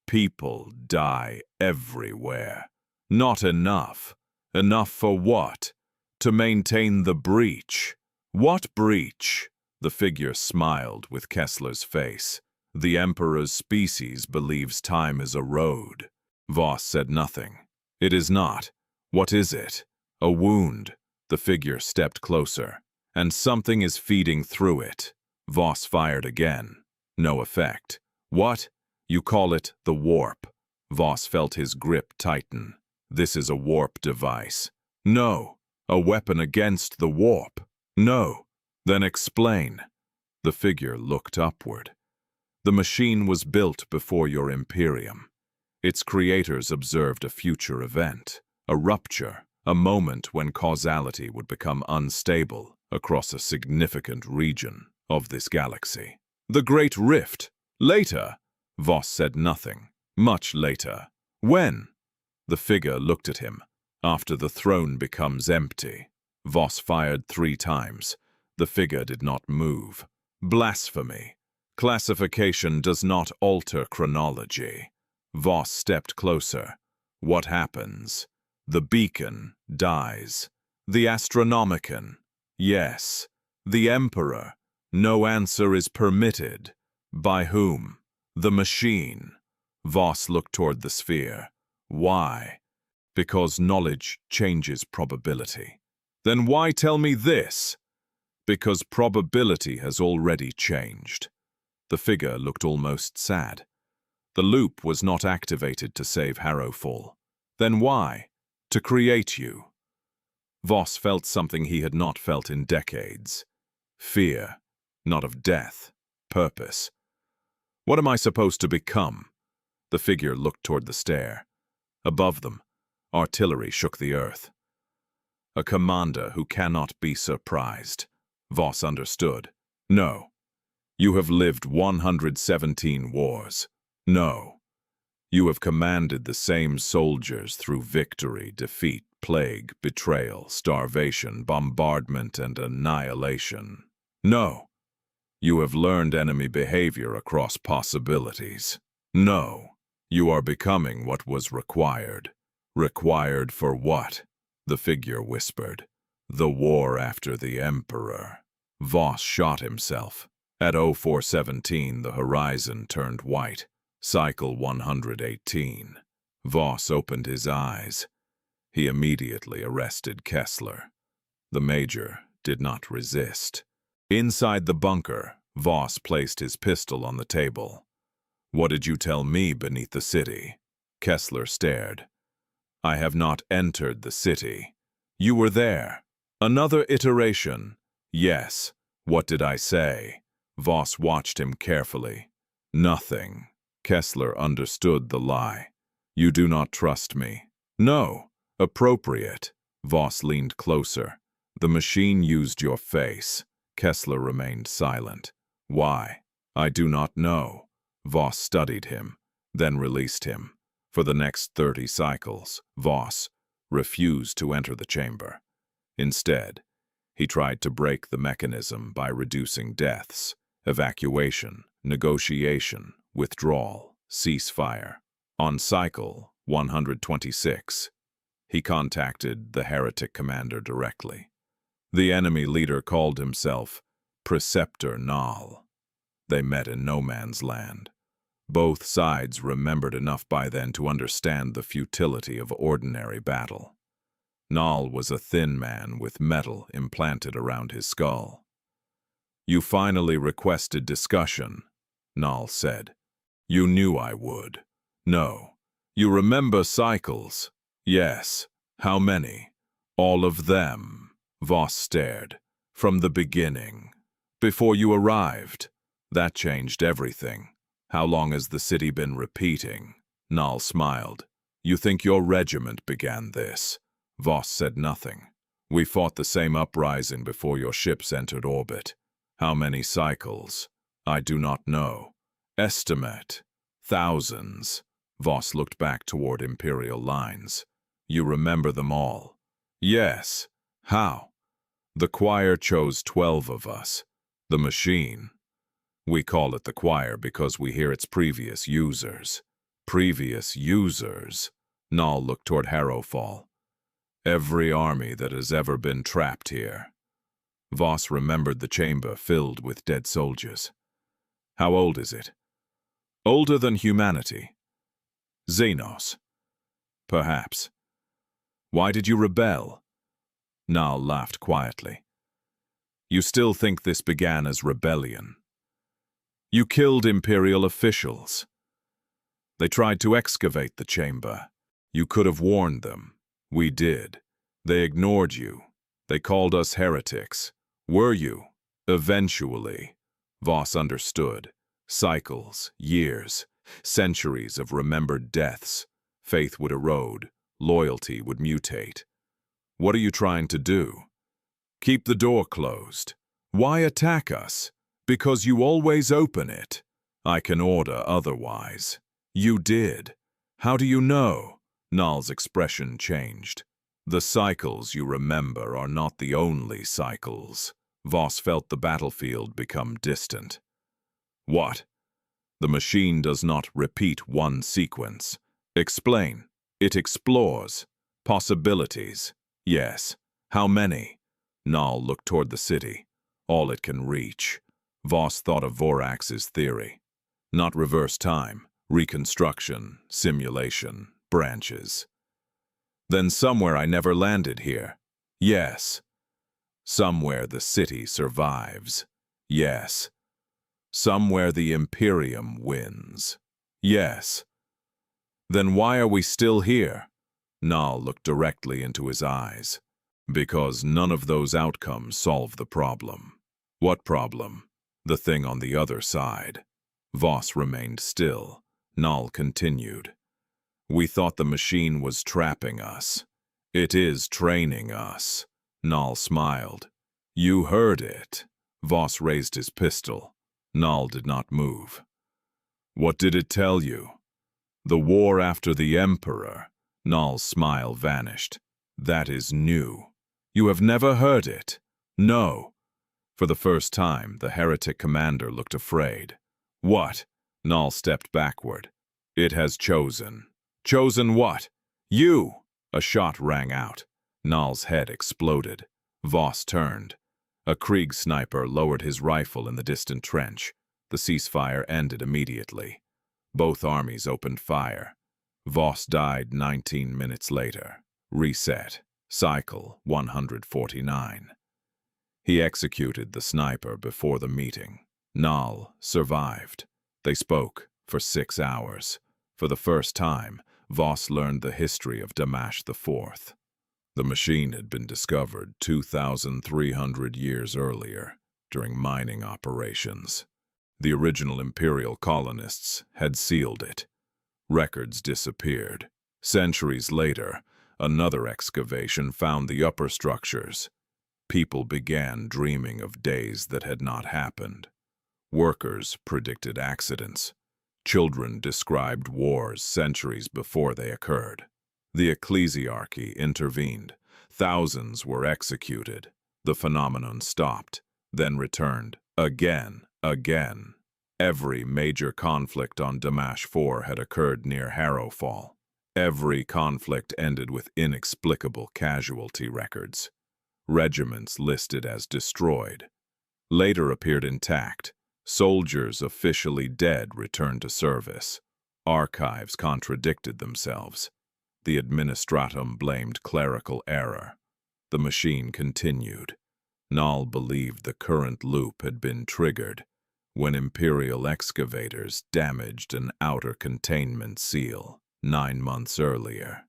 People die everywhere. Not enough. Enough for what? To maintain the breach. What breach? The figure smiled with Kessler's face. The Emperor's species believes time is a road. Voss said nothing. It is not. What is it? A wound. The figure stepped closer. And something is feeding through it. Voss fired again. No effect. What? You call it the warp. Voss felt his grip tighten. This is a warp device. No. A weapon against the warp. No. Then explain. The figure looked upward. The machine was built before your Imperium. Its creators observed a future event, a rupture, a moment when causality would become unstable across a significant region of this galaxy. The Great Rift. Later. Voss said nothing. Much later. When? The figure looked at him. After the throne becomes empty. Voss fired 3 times. The figure did not move. Blasphemy. Classification does not alter chronology. Voss stepped closer. What happens? The beacon dies. The Astronomicon. Yes. The Emperor. No answer is permitted. By whom? The machine. Voss looked toward the sphere. Why? Because knowledge changes probability. Then why tell me this? Because probability has already changed. The figure looked almost sad. The loop was not activated to save Harrowfall. Then why? To create you. Voss felt something he had not felt in decades. Fear, not of death, purpose. What am I supposed to become? The figure looked toward the stair. Above them, artillery shook the earth. A commander who cannot be surprised. Voss understood. No. You have lived 117 wars. No. You have commanded the same soldiers through victory, defeat, plague, betrayal, starvation, bombardment, and annihilation. No. You have learned enemy behavior across possibilities. No. You are becoming what was required. Required for what? The figure whispered. The war after the Emperor. Voss shot himself. At 0417, the horizon turned white. Cycle 118. Voss opened his eyes. He immediately arrested Kessler. The major did not resist. Inside the bunker, Voss placed his pistol on the table. What did you tell me beneath the city? Kessler stared. I have not entered the city. You were there. Another iteration. Yes. What did I say? Voss watched him carefully. Nothing. Kessler understood the lie. You do not trust me. No. Appropriate. Voss leaned closer. The machine used your face. Kessler remained silent. Why? I do not know. Voss studied him, then released him. For the next 30 cycles, Voss refused to enter the chamber. Instead, he tried to break the mechanism by reducing deaths, evacuation, negotiation, withdrawal, ceasefire. On cycle 126, he contacted the heretic commander directly. The enemy leader called himself Preceptor Nal. They met in no man's land. Both sides remembered enough by then to understand the futility of ordinary battle. Nal was a thin man with metal implanted around his skull. "You finally requested discussion," Nal said. "You knew I would." "No. You remember cycles?" "Yes. How many?" "All of them." Voss stared. "From the beginning. Before you arrived. That changed everything. How long has the city been repeating?" Nal smiled. "You think your regiment began this?" Voss said nothing. "We fought the same uprising before your ships entered orbit." "How many cycles?" "I do not know." "Estimate." "Thousands." Voss looked back toward Imperial lines. "You remember them all?" "Yes." "How?" "The choir chose 12 of us. The machine. We call it the choir because we hear its previous users." "Previous users?" Nal looked toward Harrowfall. "Every army that has ever been trapped here." Voss remembered the chamber filled with dead soldiers. "How old is it?" "Older than humanity." "Xenos?" "Perhaps." "Why did you rebel?" Nal laughed quietly. "You still think this began as rebellion?" "You killed Imperial officials. They tried to excavate the chamber. You could have warned them. We did. They ignored you. They called us heretics. Were you?" "Eventually." Voss understood. Cycles, years, centuries of remembered deaths. Faith would erode. Loyalty would mutate. "What are you trying to do?" "Keep the door closed." "Why attack us?" "Because you always open it." "I can order otherwise." "You did." "How do you know?" Nal's expression changed. "The cycles you remember are not the only cycles." Voss felt the battlefield become distant. "What?" "The machine does not repeat one sequence." "Explain." "It explores. Possibilities." "Yes." "How many?" Nal looked toward the city. "All it can reach." Voss thought of Vorax's theory. Not reverse time, reconstruction, simulation, branches. "Then somewhere I never landed here." "Yes." "Somewhere the city survives." "Yes." "Somewhere the Imperium wins." "Yes." "Then why are we still here?" Nal looked directly into his eyes. "Because none of those outcomes solve the problem." "What problem?" "The thing on the other side." Voss remained still. Nal continued. "We thought the machine was trapping us. It is training us." Nal smiled. "You heard it." Voss raised his pistol. Nal did not move. "What did it tell you?" "The war after the Emperor." Nal's smile vanished. "That is new." "You have never heard it?" "No." For the first time, the heretic commander looked afraid. "What?" Nal stepped backward. "It has chosen." "Chosen what?" "You!" A shot rang out. Nal's head exploded. Voss turned. A Krieg sniper lowered his rifle in the distant trench. The ceasefire ended immediately. Both armies opened fire. Voss died 19 minutes later. Reset. Cycle 149. He executed the sniper before the meeting. Nal survived. They spoke for 6 hours. For the first time, Voss learned the history of Damasch IV. The machine had been discovered 2,300 years earlier during mining operations. The original Imperial colonists had sealed it. Records disappeared. Centuries later, another excavation found the upper structures. People began dreaming of days that had not happened. Workers predicted accidents. Children described wars centuries before they occurred. The ecclesiarchy intervened. Thousands were executed. The phenomenon stopped, then returned, again. Every major conflict on Damasch IV had occurred near Harrowfall. Every conflict ended with inexplicable casualty records. Regiments listed as destroyed later appeared intact. Soldiers officially dead returned to service. Archives contradicted themselves. The administratum blamed clerical error. The machine continued. Nall believed the current loop had been triggered when Imperial excavators damaged an outer containment seal 9 months earlier.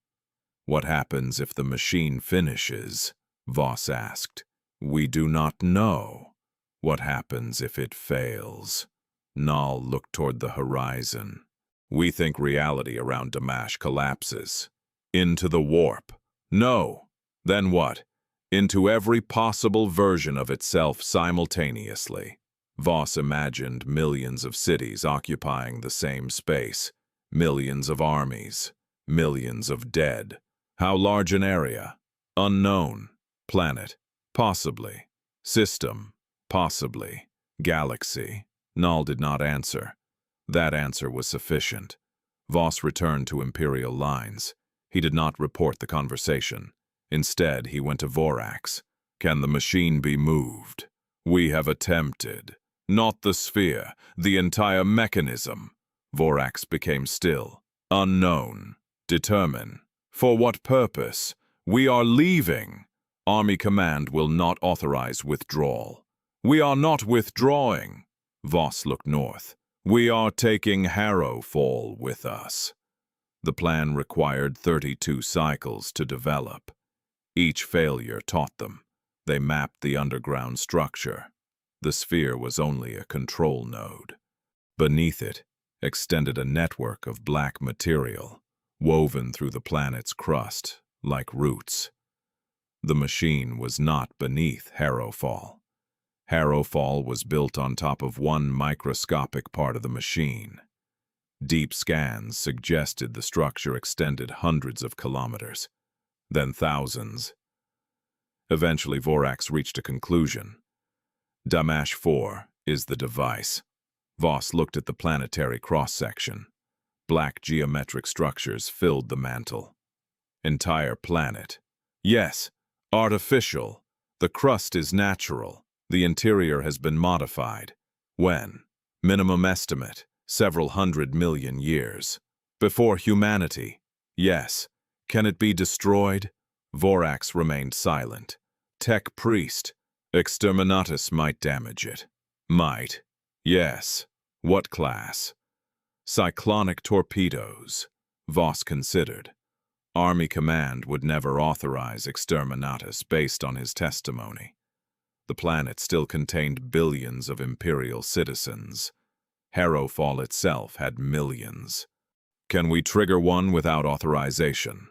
What happens if the machine finishes? Voss asked. We do not know. What happens if it fails? Nall looked toward the horizon. We think reality around Damasch collapses. Into the warp. No. Then what? Into every possible version of itself simultaneously. Voss imagined millions of cities occupying the same space, millions of armies, millions of dead. How large an area? Unknown. Planet? Possibly. System? Possibly. Galaxy? Nall did not answer. That answer was sufficient. Voss returned to Imperial lines. He did not report the conversation. Instead, he went to Vorax. Can the machine be moved? We have attempted. Not the sphere, the entire mechanism. Vorax became still. Unknown. Determine. For what purpose? We are leaving. Army Command will not authorize withdrawal. We are not withdrawing. Voss looked north. We are taking Harrowfall with us. The plan required 32 cycles to develop. Each failure taught them. They mapped the underground structure. The sphere was only a control node. Beneath it extended a network of black material, woven through the planet's crust like roots. The machine was not beneath Harrowfall. Harrowfall was built on top of one microscopic part of the machine. Deep scans suggested the structure extended hundreds of kilometers, then thousands. Eventually, Vorax reached a conclusion. Damasch IV is the device. Voss looked at the planetary cross-section. Black geometric structures filled the mantle. Entire planet. Yes, artificial. The crust is natural. The interior has been modified. When? Minimum estimate, several 100 million years. Before humanity. Yes. Can it be destroyed? Vorax remained silent. Tech priest. Exterminatus might damage it. Might. Yes. What class? Cyclonic torpedoes. Voss considered. Army Command would never authorize Exterminatus based on his testimony. The planet still contained billions of Imperial citizens. Harrowfall itself had millions. Can we trigger one without authorization?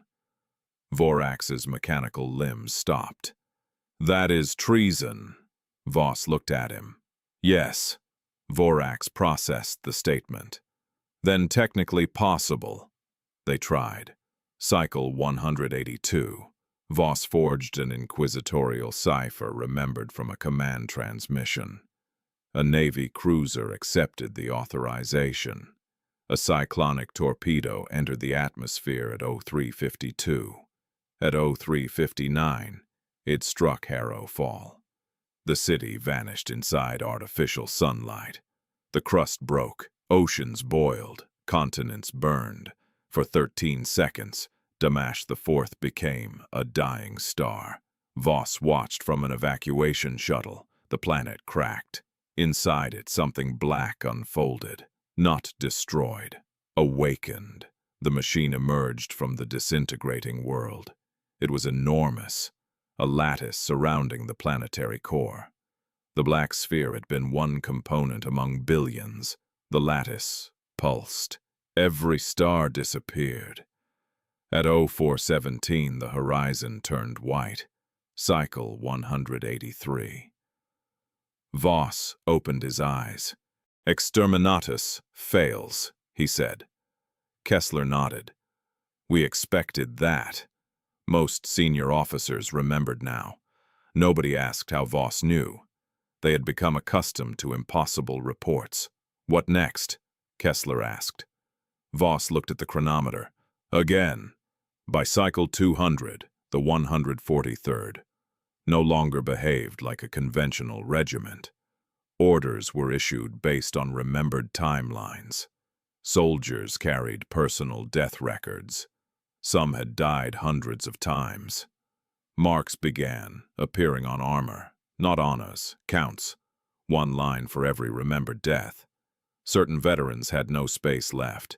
Vorax's mechanical limbs stopped. That is treason. Voss looked at him. Yes. Vorax processed the statement. Then technically possible. They tried. Cycle 182. Voss forged an inquisitorial cipher remembered from a command transmission. A Navy cruiser accepted the authorization. A cyclonic torpedo entered the atmosphere at 0352. At 0359, it struck Harrowfall. The city vanished inside artificial sunlight. The crust broke, oceans boiled, continents burned. For 13 seconds, Damasch IV became a dying star. Voss watched from an evacuation shuttle. The planet cracked. Inside it, something black unfolded. Not destroyed. Awakened. The machine emerged from the disintegrating world. It was enormous. A lattice surrounding the planetary core. The black sphere had been one component among billions. The lattice pulsed. Every star disappeared. At 0417, the horizon turned white. Cycle 183. Voss opened his eyes. Exterminatus fails. he said. Kessler nodded. We expected that. Most senior officers remembered now. Nobody asked how Voss knew. They had become accustomed to impossible reports. What next? Kessler asked. Voss looked at the chronometer. Again. By cycle 200, the 143rd. No longer behaved like a conventional regiment. Orders were issued based on remembered timelines. Soldiers carried personal death records. Some had died hundreds of times. Marks began, appearing on armor, not on us, counts. One line for every remembered death. Certain veterans had no space left.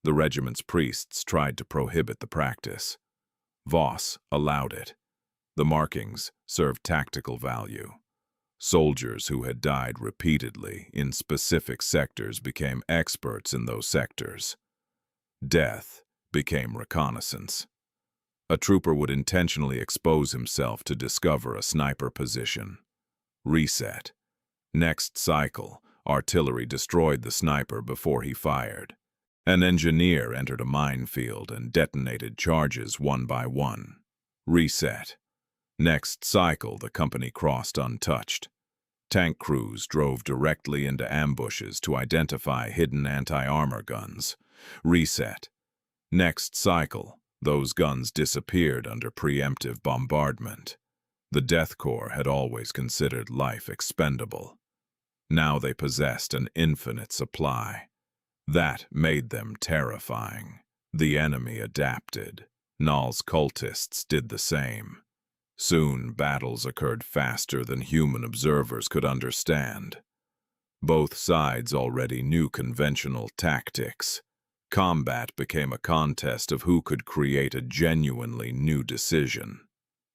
The regiment's priests tried to prohibit the practice. Voss allowed it. The markings served tactical value. Soldiers who had died repeatedly in specific sectors became experts in those sectors. Death became reconnaissance. A trooper would intentionally expose himself to discover a sniper position. Reset. Next cycle, artillery destroyed the sniper before he fired. An engineer entered a minefield and detonated charges one by one. Reset. Next cycle, the company crossed untouched. Tank crews drove directly into ambushes to identify hidden anti-armor guns. Reset. Next cycle, those guns disappeared under preemptive bombardment. The Death Korps had always considered life expendable. Now they possessed an infinite supply. That made them terrifying. The enemy adapted. Null's cultists did the same. Soon, battles occurred faster than human observers could understand. Both sides already knew conventional tactics. Combat became a contest of who could create a genuinely new decision.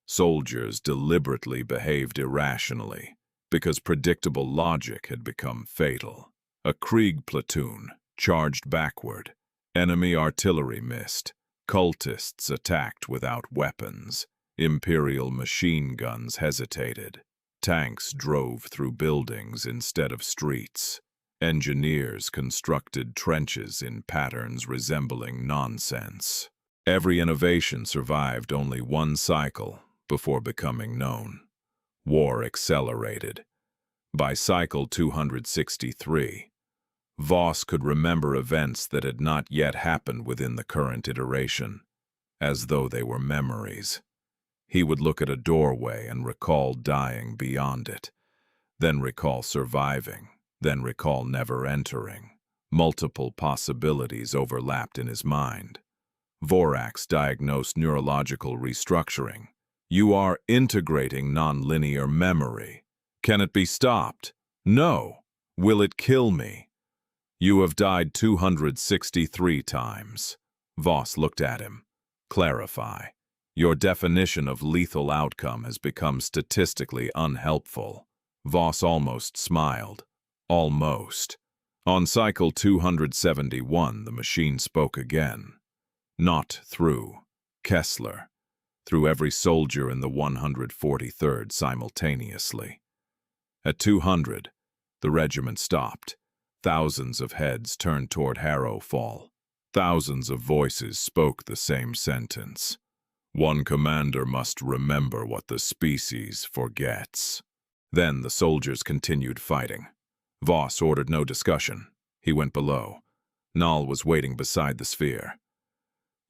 Soldiers deliberately behaved irrationally, because predictable logic had become fatal. A Krieg platoon charged backward. Enemy artillery missed. Cultists attacked without weapons. Imperial machine guns hesitated. Tanks drove through buildings instead of streets. Engineers constructed trenches in patterns resembling nonsense. Every innovation survived only one cycle before becoming known. War accelerated. By cycle 263, Voss could remember events that had not yet happened within the current iteration, as though they were memories. He would look at a doorway and recall dying beyond it, then recall surviving, then recall never entering. Multiple possibilities overlapped in his mind. Vorax diagnosed neurological restructuring. You are integrating nonlinear memory. Can it be stopped? No. Will it kill me? You have died 263 times. Voss looked at him. Clarify. Your definition of lethal outcome has become statistically unhelpful. Voss almost smiled. Almost. On cycle 271, the machine spoke again. Not through Kessler. Through every soldier in the 143rd simultaneously. At 200, the regiment stopped. Thousands of heads turned toward Harrowfall. Thousands of voices spoke the same sentence. One commander must remember what the species forgets. Then the soldiers continued fighting. Voss ordered no discussion. He went below. Null was waiting beside the sphere.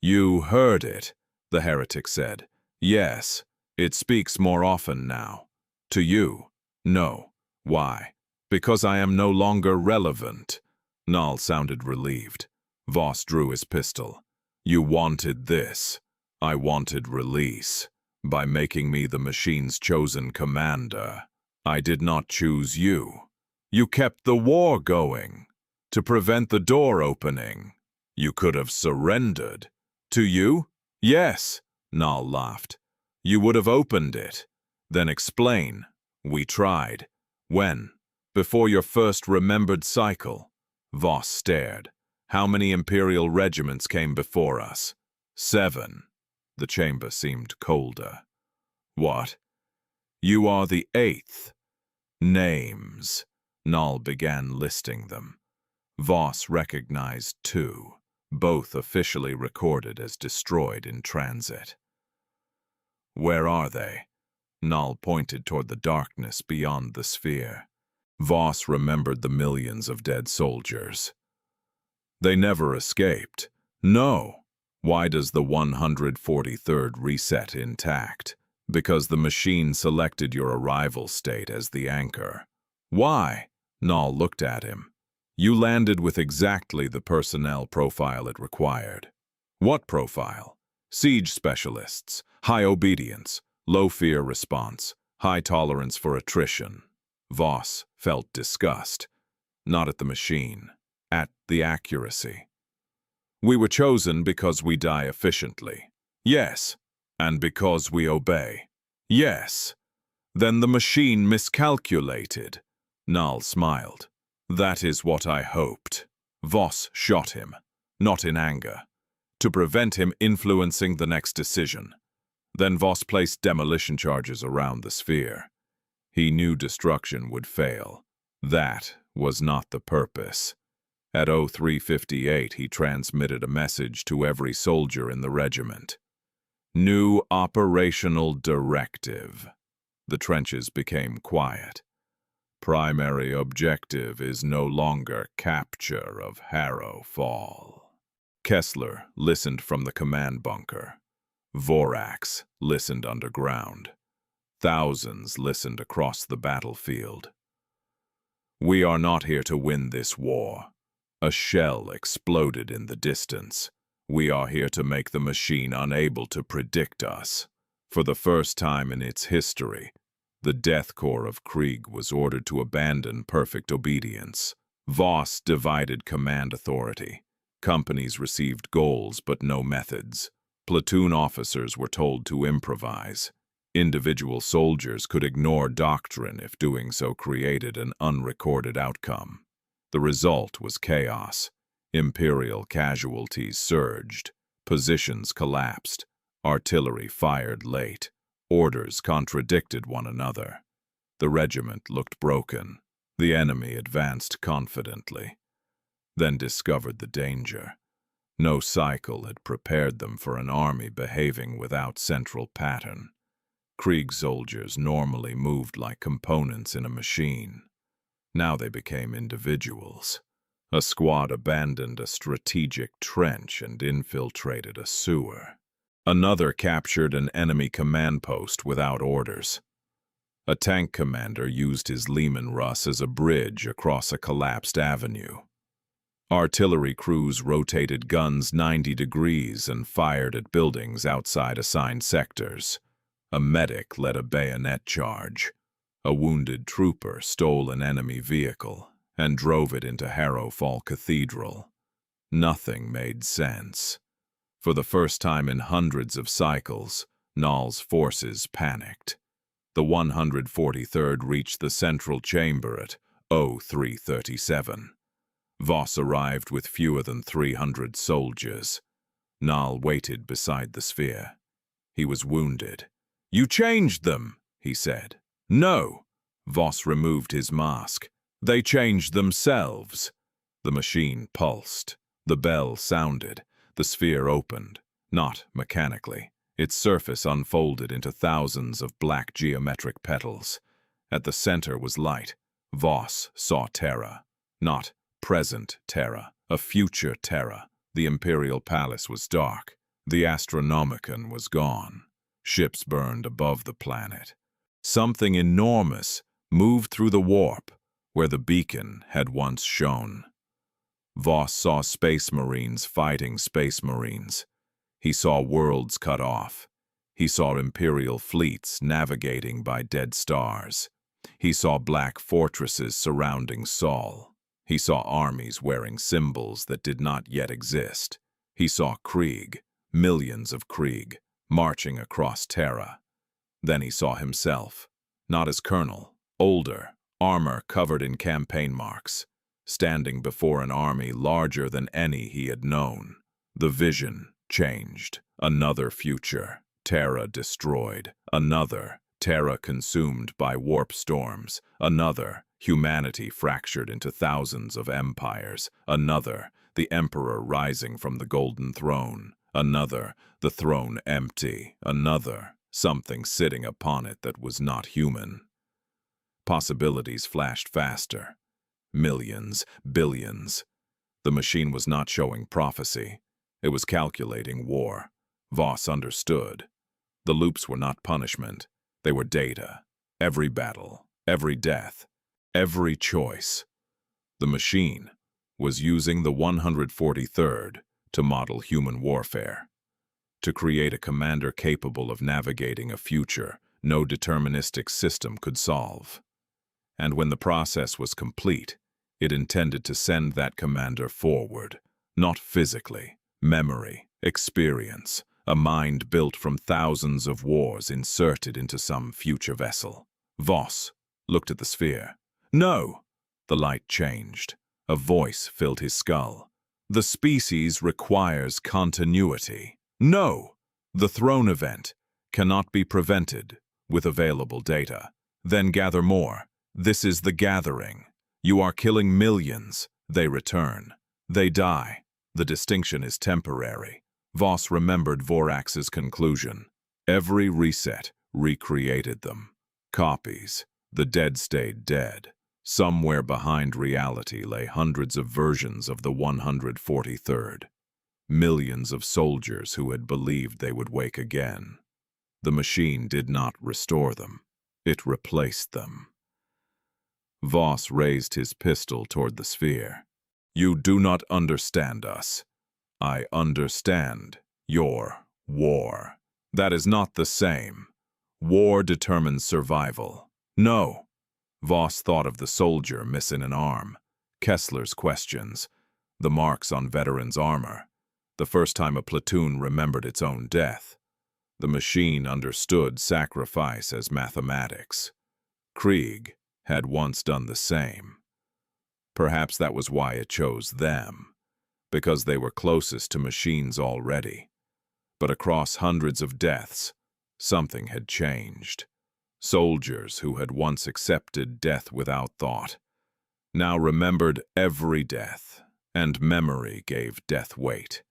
You heard it, the heretic said. Yes, it speaks more often now. To you? No. Why? Because I am no longer relevant. Null sounded relieved. Voss drew his pistol. You wanted this. I wanted release. By making me the machine's chosen commander. I did not choose you. You kept the war going. To prevent the door opening. You could have surrendered. To you? Yes, Null laughed. You would have opened it. Then explain. We tried. When? Before your first remembered cycle. Voss stared. How many Imperial regiments came before us? 7. The chamber seemed colder. What? You are the 8th. Names. Null began listing them. Voss recognized two, both officially recorded as destroyed in transit. "Where are they?" Null pointed toward the darkness beyond the sphere. Voss remembered the millions of dead soldiers. "They never escaped." "No." "Why does the 143rd reset intact?" "Because the machine selected your arrival state as the anchor." "Why?" Null looked at him. "You landed with exactly the personnel profile it required." "What profile?" "Siege specialists, high obedience, low fear response, high tolerance for attrition." Voss felt disgust, not at the machine, at the accuracy. "We were chosen because we die efficiently." "Yes." "And because we obey." "Yes." "Then the machine miscalculated." Null smiled. "That is what I hoped." Voss shot him, not in anger, to prevent him influencing the next decision. Then Voss placed demolition charges around the sphere. He knew destruction would fail. That was not the purpose. At 0358, he transmitted a message to every soldier in the regiment. "New operational directive." The trenches became quiet. "Primary objective is no longer capture of Harrowfall." Kessler listened from the command bunker. Vorax listened underground. Thousands listened across the battlefield. "We are not here to win this war." A shell exploded in the distance. "We are here to make the machine unable to predict us." For the first time in its history, the Death Korps of Krieg was ordered to abandon perfect obedience. Voss divided command authority. Companies received goals but no methods. Platoon officers were told to improvise. Individual soldiers could ignore doctrine if doing so created an unrecorded outcome. The result was chaos. Imperial casualties surged. Positions collapsed. Artillery fired late. Orders contradicted one another. The regiment looked broken. The enemy advanced confidently, then discovered the danger. No cycle had prepared them for an army behaving without central pattern. Krieg soldiers normally moved like components in a machine. Now they became individuals. A squad abandoned a strategic trench and infiltrated a sewer. Another captured an enemy command post without orders. A tank commander used his Lehman Russ as a bridge across a collapsed avenue. Artillery crews rotated guns 90 degrees and fired at buildings outside assigned sectors. A medic led a bayonet charge. A wounded trooper stole an enemy vehicle and drove it into Harrowfall Cathedral. Nothing made sense. For the first time in hundreds of cycles, Null's forces panicked. The 143rd reached the central chamber at 0337. Voss arrived with fewer than 300 soldiers. Null waited beside the sphere. He was wounded. "You changed them," he said. "No." Voss removed his mask. "They changed themselves." The machine pulsed. The bell sounded. The sphere opened, not mechanically. Its surface unfolded into thousands of black geometric petals. At the center was light. Voss saw Terra. Not present Terra, a future Terra. The Imperial Palace was dark. The Astronomicon was gone. Ships burned above the planet. Something enormous moved through the warp, where the beacon had once shone. Voss saw space marines fighting space marines. He saw worlds cut off. He saw Imperial fleets navigating by dead stars. He saw black fortresses surrounding Sol. He saw armies wearing symbols that did not yet exist. He saw Krieg, millions of Krieg, marching across Terra. Then he saw himself, not as colonel, older, armor covered in campaign marks, standing before an army larger than any he had known. The vision changed. Another future. Terra destroyed. Another. Terra consumed by warp storms. Another, humanity fractured into thousands of empires. Another, the Emperor rising from the Golden Throne. Another, the throne empty. Another, something sitting upon it that was not human. Possibilities flashed faster. Millions, billions. The machine was not showing prophecy. It was calculating war. Voss understood. The loops were not punishment. They were data. Every battle, every death, every choice. The machine was using the 143rd to model human warfare, to create a commander capable of navigating a future no deterministic system could solve. And when the process was complete, it intended to send that commander forward, not physically, memory, experience, a mind built from thousands of wars inserted into some future vessel. Voss looked at the sphere. No! The light changed. A voice filled his skull. The species requires continuity. No! The throne event cannot be prevented with available data. Then gather more. This is the gathering. You are killing millions. They return. They die. The distinction is temporary. Voss remembered Vorax's conclusion. Every reset recreated them. Copies. The dead stayed dead. Somewhere behind reality lay hundreds of versions of the 143rd. Millions of soldiers who had believed they would wake again. The machine did not restore them. It replaced them. Voss raised his pistol toward the sphere. You do not understand us. I understand your war. That is not the same. War determines survival. No. Voss thought of the soldier missing an arm, Kessler's questions, the marks on veterans' armor, the first time a platoon remembered its own death. The machine understood sacrifice as mathematics. Krieg had once done the same. Perhaps that was why it chose them, because they were closest to machines already. But across hundreds of deaths, something had changed. Soldiers who had once accepted death without thought now remembered every death, and memory gave death weight.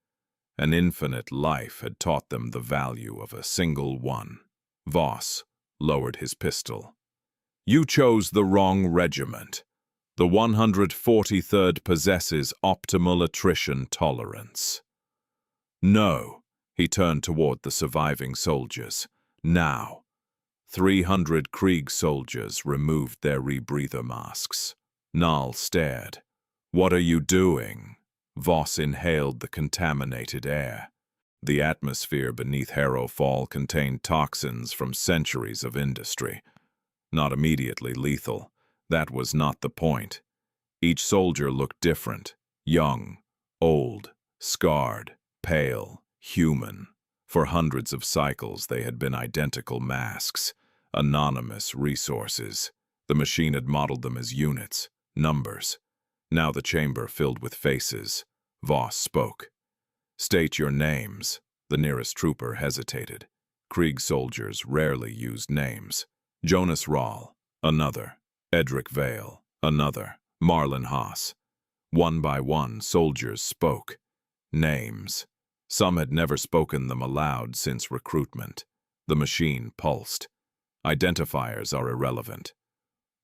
An infinite life had taught them the value of a single one. Voss lowered his pistol. You chose the wrong regiment. The 143rd possesses optimal attrition tolerance. No, he turned toward the surviving soldiers. Now. 300 Krieg soldiers removed their rebreather masks. Null stared. What are you doing? Voss inhaled the contaminated air. The atmosphere beneath Harrowfall contained toxins from centuries of industry. Not immediately lethal. That was not the point. Each soldier looked different. Young, old, scarred, pale, human. For hundreds of cycles they had been identical masks. Anonymous resources. The machine had modeled them as units, numbers. Now the chamber filled with faces. Voss spoke. State your names. The nearest trooper hesitated. Krieg soldiers rarely used names. Jonas Rahl, another. Edric Vale, another. Marlon Haas. One by one, soldiers spoke. Names. Some had never spoken them aloud since recruitment. The machine pulsed. Identifiers are irrelevant.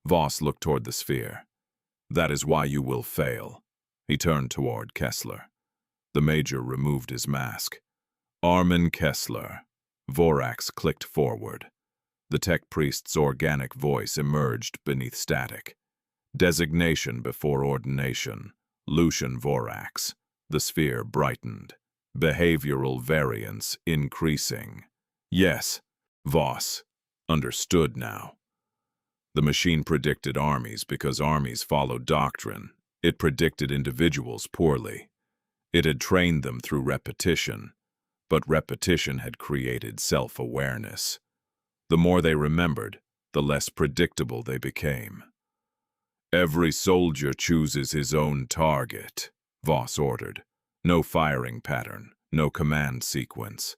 Voss looked toward the sphere. That is why you will fail. He turned toward Kessler. The major removed his mask. Armin Kessler. Vorax clicked forward. The tech priest's organic voice emerged beneath static. Designation before ordination. Lucian Vorax. The sphere brightened. Behavioral variance increasing. Yes, Voss understood now. The machine predicted armies because armies followed doctrine. It predicted individuals poorly. It had trained them through repetition, but repetition had created self-awareness. The more they remembered, the less predictable they became. Every soldier chooses his own target, Voss ordered. No firing pattern, no command sequence.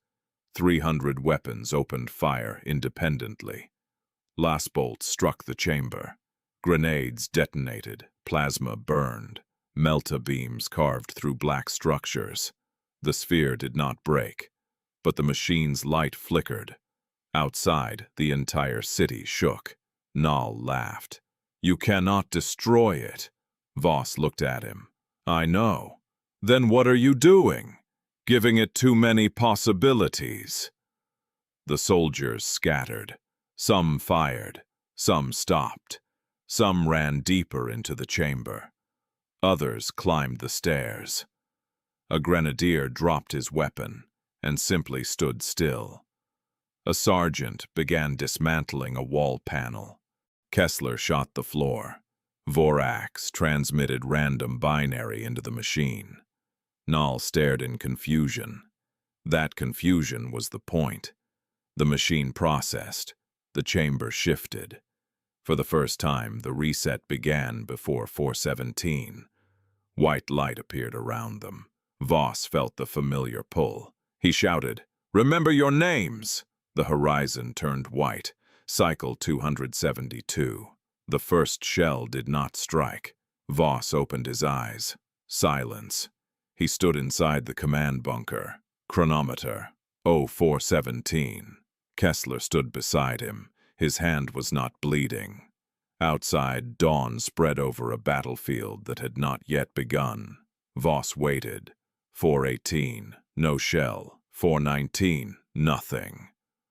300 weapons opened fire independently. Last bolt struck the chamber. Grenades detonated, plasma burned, melta beams carved through black structures. The sphere did not break, but the machine's light flickered. Outside, the entire city shook. Nal laughed. "You cannot destroy it." Voss looked at him. "I know. Then what are you doing? Giving it too many possibilities." The soldiers scattered. Some fired. Some stopped. Some ran deeper into the chamber. Others climbed the stairs. A grenadier dropped his weapon and simply stood still. A sergeant began dismantling a wall panel. Kessler shot the floor. Vorax transmitted random binary into the machine. Nal stared in confusion. That confusion was the point. The machine processed. The chamber shifted. For the first time, the reset began before 417. White light appeared around them. Voss felt the familiar pull. He shouted, "Remember your names!" The horizon turned white. Cycle 272. The first shell did not strike. Voss opened his eyes. Silence. He stood inside the command bunker. Chronometer, 0417. Kessler stood beside him. His hand was not bleeding. Outside, dawn spread over a battlefield that had not yet begun. Voss waited. 418, no shell. 419, nothing.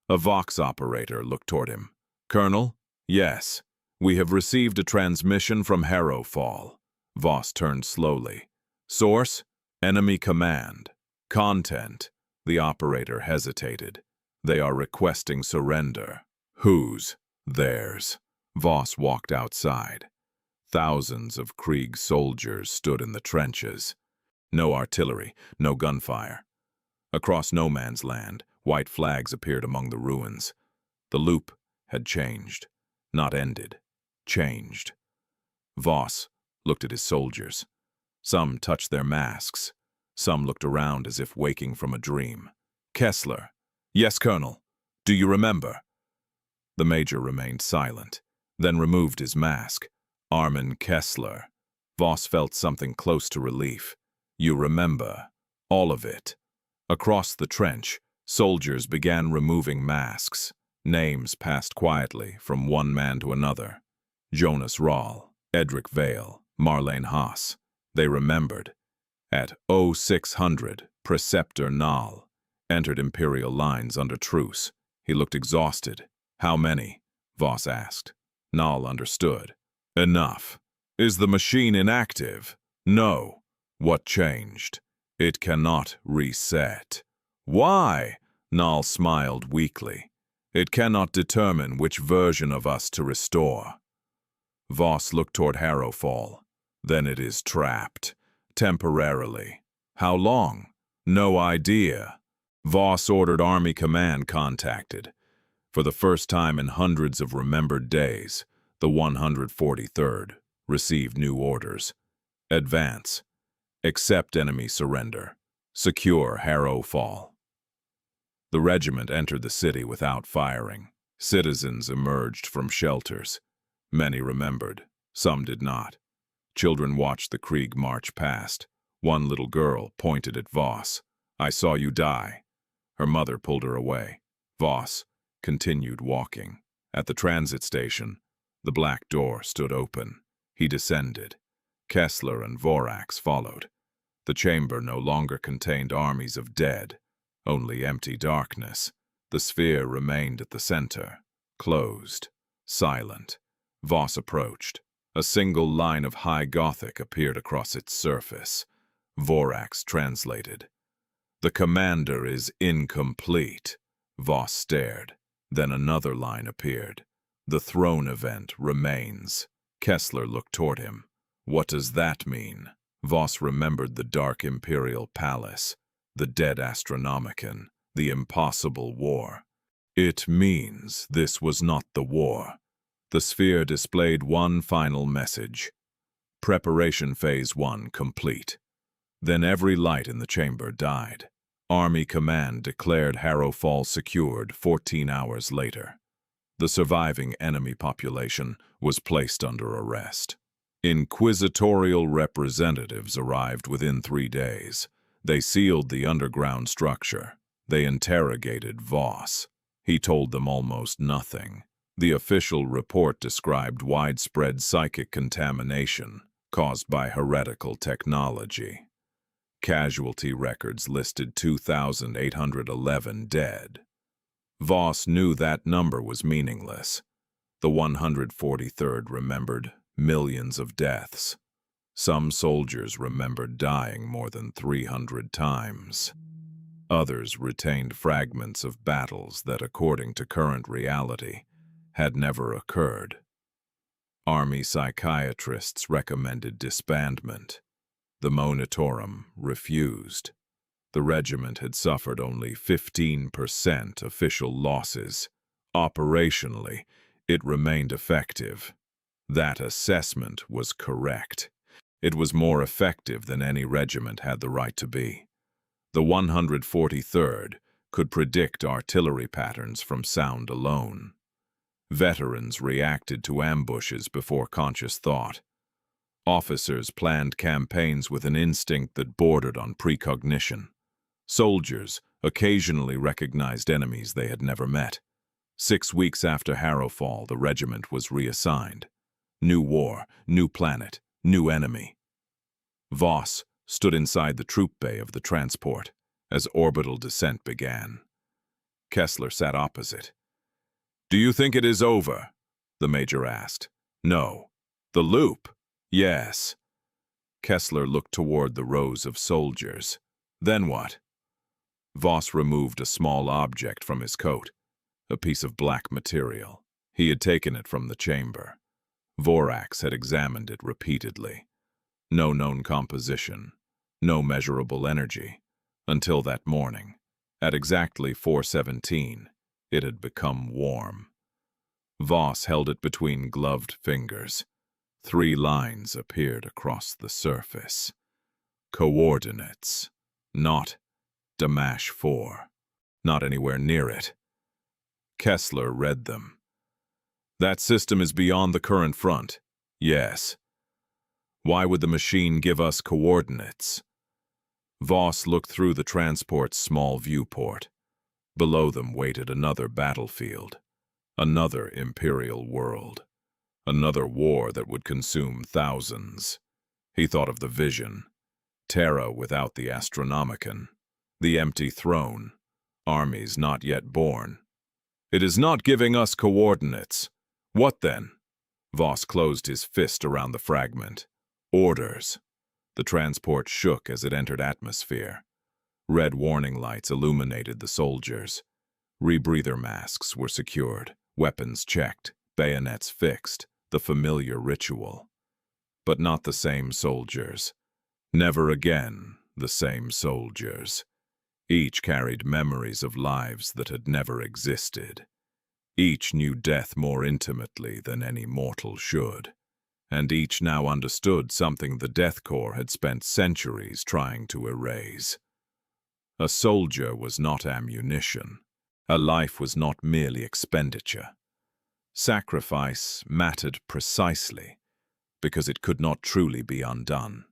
A Vox operator looked toward him. "Colonel?" "Yes. We have received a transmission from Harrowfall." Voss turned slowly. "Source? Enemy command. Content." The operator hesitated. "They are requesting surrender." "Whose?" "Theirs." Voss walked outside. Thousands of Krieg soldiers stood in the trenches. No artillery, no gunfire. Across no man's land, white flags appeared among the ruins. The loop had changed. Not ended. Changed. Voss looked at his soldiers. Some touched their masks. Some looked around as if waking from a dream. "Kessler." "Yes, Colonel. Do you remember?" The major remained silent, then removed his mask. "Armin Kessler." Voss felt something close to relief. "You remember. All of it." Across the trench, soldiers began removing masks. Names passed quietly from one man to another. Jonas Rahl, Edric Vale, Marlene Haas. They remembered. At 0600, Preceptor Nal entered Imperial lines under truce. He looked exhausted. "How many?" Voss asked. Nal understood. "Enough. Is the machine inactive?" "No." "What changed?" "It cannot reset." "Why?" Nal smiled weakly. "It cannot determine which version of us to restore." Voss looked toward Harrowfall. "Then it is trapped. Temporarily." "How long?" "No idea." Voss ordered Army Command contacted. For the first time in hundreds of remembered days, the 143rd received new orders. Advance. Accept enemy surrender. Secure Harrowfall. The regiment entered the city without firing. Citizens emerged from shelters. Many remembered. Some did not. Children watched the Krieg march past. One little girl pointed at Voss. "I saw you die." Her mother pulled her away. Voss continued walking. At the transit station, the black door stood open. He descended. Kessler and Vorax followed. The chamber no longer contained armies of dead, only empty darkness. The sphere remained at the center, closed, silent. Voss approached. A single line of high Gothic appeared across its surface. Vorax translated. "The commander is incomplete." Voss stared. Then another line appeared. "The throne event remains." Kessler looked toward him. "What does that mean?" Voss remembered the dark Imperial palace, the dead Astronomicon, the impossible war. "It means this was not the war." The sphere displayed one final message. Preparation Phase 1 complete. Then every light in the chamber died. Army Command declared Harrowfall secured 14 hours later. The surviving enemy population was placed under arrest. Inquisitorial representatives arrived within 3 days. They sealed the underground structure. They interrogated Voss. He told them almost nothing. The official report described widespread psychic contamination caused by heretical technology. Casualty records listed 2,811 dead. Voss knew that number was meaningless. The 143rd remembered millions of deaths. Some soldiers remembered dying more than 300 times. Others retained fragments of battles that, according to current reality, had never occurred. Army psychiatrists recommended disbandment. The Monitorum refused. The regiment had suffered only 15% official losses. Operationally, it remained effective. That assessment was correct. It was more effective than any regiment had the right to be. The 143rd could predict artillery patterns from sound alone. Veterans reacted to ambushes before conscious thought. Officers planned campaigns with an instinct that bordered on precognition. Soldiers occasionally recognized enemies they had never met. 6 weeks after Harrowfall, the regiment was reassigned. New war, new planet, new enemy. Voss stood inside the troop bay of the transport as orbital descent began. Kessler sat opposite. "Do you think it is over?" the major asked. "No." "The loop?" "Yes." Kessler looked toward the rows of soldiers. "Then what?" Voss removed a small object from his coat, a piece of black material. He had taken it from the chamber. Vorax had examined it repeatedly. No known composition, no measurable energy, until that morning. At exactly 4:17, it had become warm. Voss held it between gloved fingers. 3 lines appeared across the surface. Coordinates. Not Damasch IV. Not anywhere near it. Kessler read them. "That system is beyond the current front." "Yes." "Why would the machine give us coordinates?" Voss looked through the transport's small viewport. Below them waited another battlefield, another Imperial world, another war that would consume thousands. He thought of the vision. Terra without the Astronomicon, the empty throne, armies not yet born. "It is not giving us coordinates." "What then?" Voss closed his fist around the fragment. "Orders." The transport shook as it entered atmosphere. Red warning lights illuminated the soldiers. Rebreather masks were secured, weapons checked, bayonets fixed, the familiar ritual. But not the same soldiers. Never again the same soldiers. Each carried memories of lives that had never existed. Each knew death more intimately than any mortal should. And each now understood something the Death Korps had spent centuries trying to erase. A soldier was not ammunition. A life was not merely expenditure. Sacrifice mattered precisely because it could not truly be undone.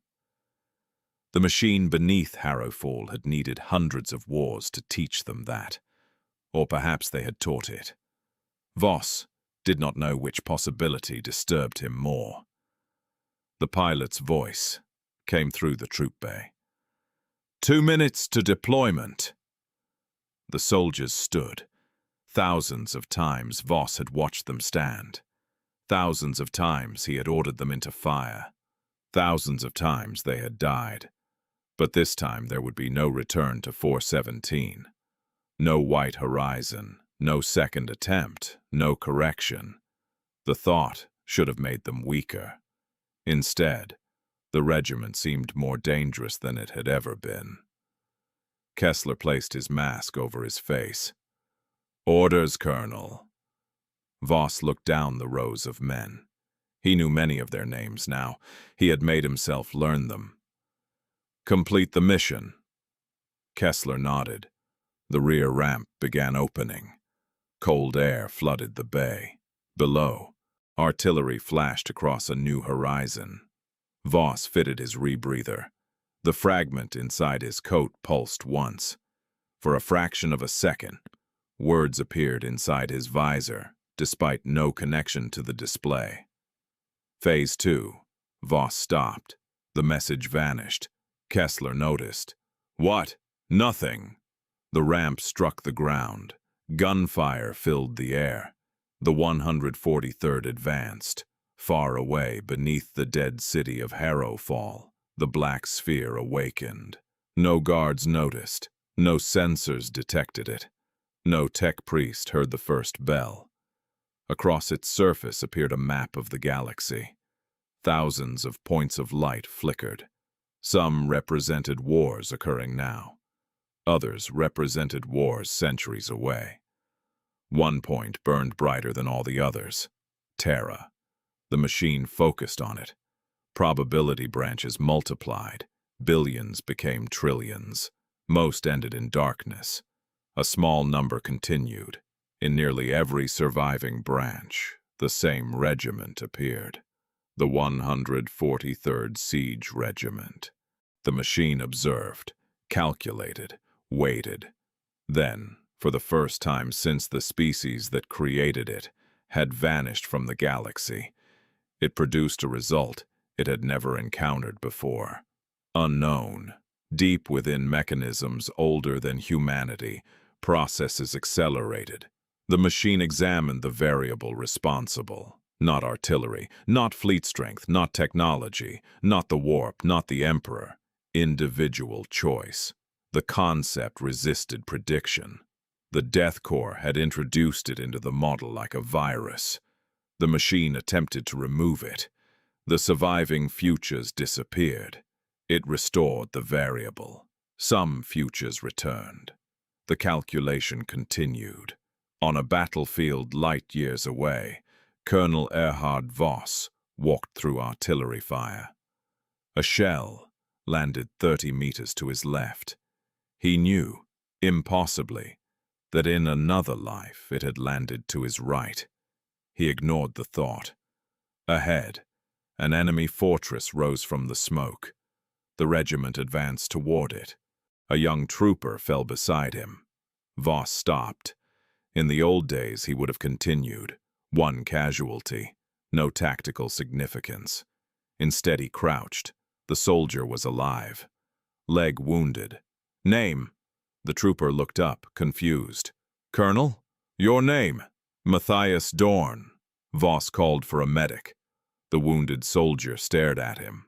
The machine beneath Harrowfall had needed hundreds of wars to teach them that, or perhaps they had taught it. Voss did not know which possibility disturbed him more. The pilot's voice came through the troop bay. 2 minutes to deployment. The soldiers stood. Thousands of times Voss had watched them stand. Thousands of times he had ordered them into fire. Thousands of times they had died. But this time there would be no return to 417. No white horizon, no second attempt, no correction. The thought should have made them weaker. Instead, the regiment seemed more dangerous than it had ever been. Kessler placed his mask over his face. "Orders, Colonel." Voss looked down the rows of men. He knew many of their names now. He had made himself learn them. "Complete the mission." Kessler nodded. The rear ramp began opening. Cold air flooded the bay. Below, artillery flashed across a new horizon. Voss fitted his rebreather. The fragment inside his coat pulsed once. For a fraction of a second, words appeared inside his visor, despite no connection to the display. Phase 2. Voss stopped. The message vanished. Kessler noticed. What? Nothing. The ramp struck the ground. Gunfire filled the air. The 143rd advanced. Far away beneath the dead city of Harrowfall, the black sphere awakened. No guards noticed. No sensors detected it. No tech priest heard the first bell. Across its surface appeared a map of the galaxy. Thousands of points of light flickered. Some represented wars occurring now. Others represented wars centuries away. One point burned brighter than all the others. Terra. The machine focused on it. Probability branches multiplied. Billions became trillions. Most ended in darkness. A small number continued. In nearly every surviving branch, the same regiment appeared. The 143rd Siege Regiment. The machine observed, calculated, waited. Then, for the first time since the species that created it had vanished from the galaxy, it produced a result it had never encountered before. Unknown, deep within mechanisms older than humanity, processes accelerated. The machine examined the variable responsible. Not artillery, not fleet strength, not technology, not the warp, not the Emperor. Individual choice. The concept resisted prediction. The Death Korps had introduced it into the model like a virus. The machine attempted to remove it. The surviving futures disappeared. It restored the variable. Some futures returned. The calculation continued. On a battlefield light years away, Colonel Erhard Voss walked through artillery fire. A shell landed 30 meters to his left. He knew, impossibly, that in another life it had landed to his right. He ignored the thought. Ahead, an enemy fortress rose from the smoke. The regiment advanced toward it. A young trooper fell beside him. Voss stopped. In the old days he would have continued. One casualty, no tactical significance. Instead he crouched. The soldier was alive. Leg wounded. Name? The trooper looked up, confused. Colonel? Your name? Matthias Dorn. Voss called for a medic. The wounded soldier stared at him.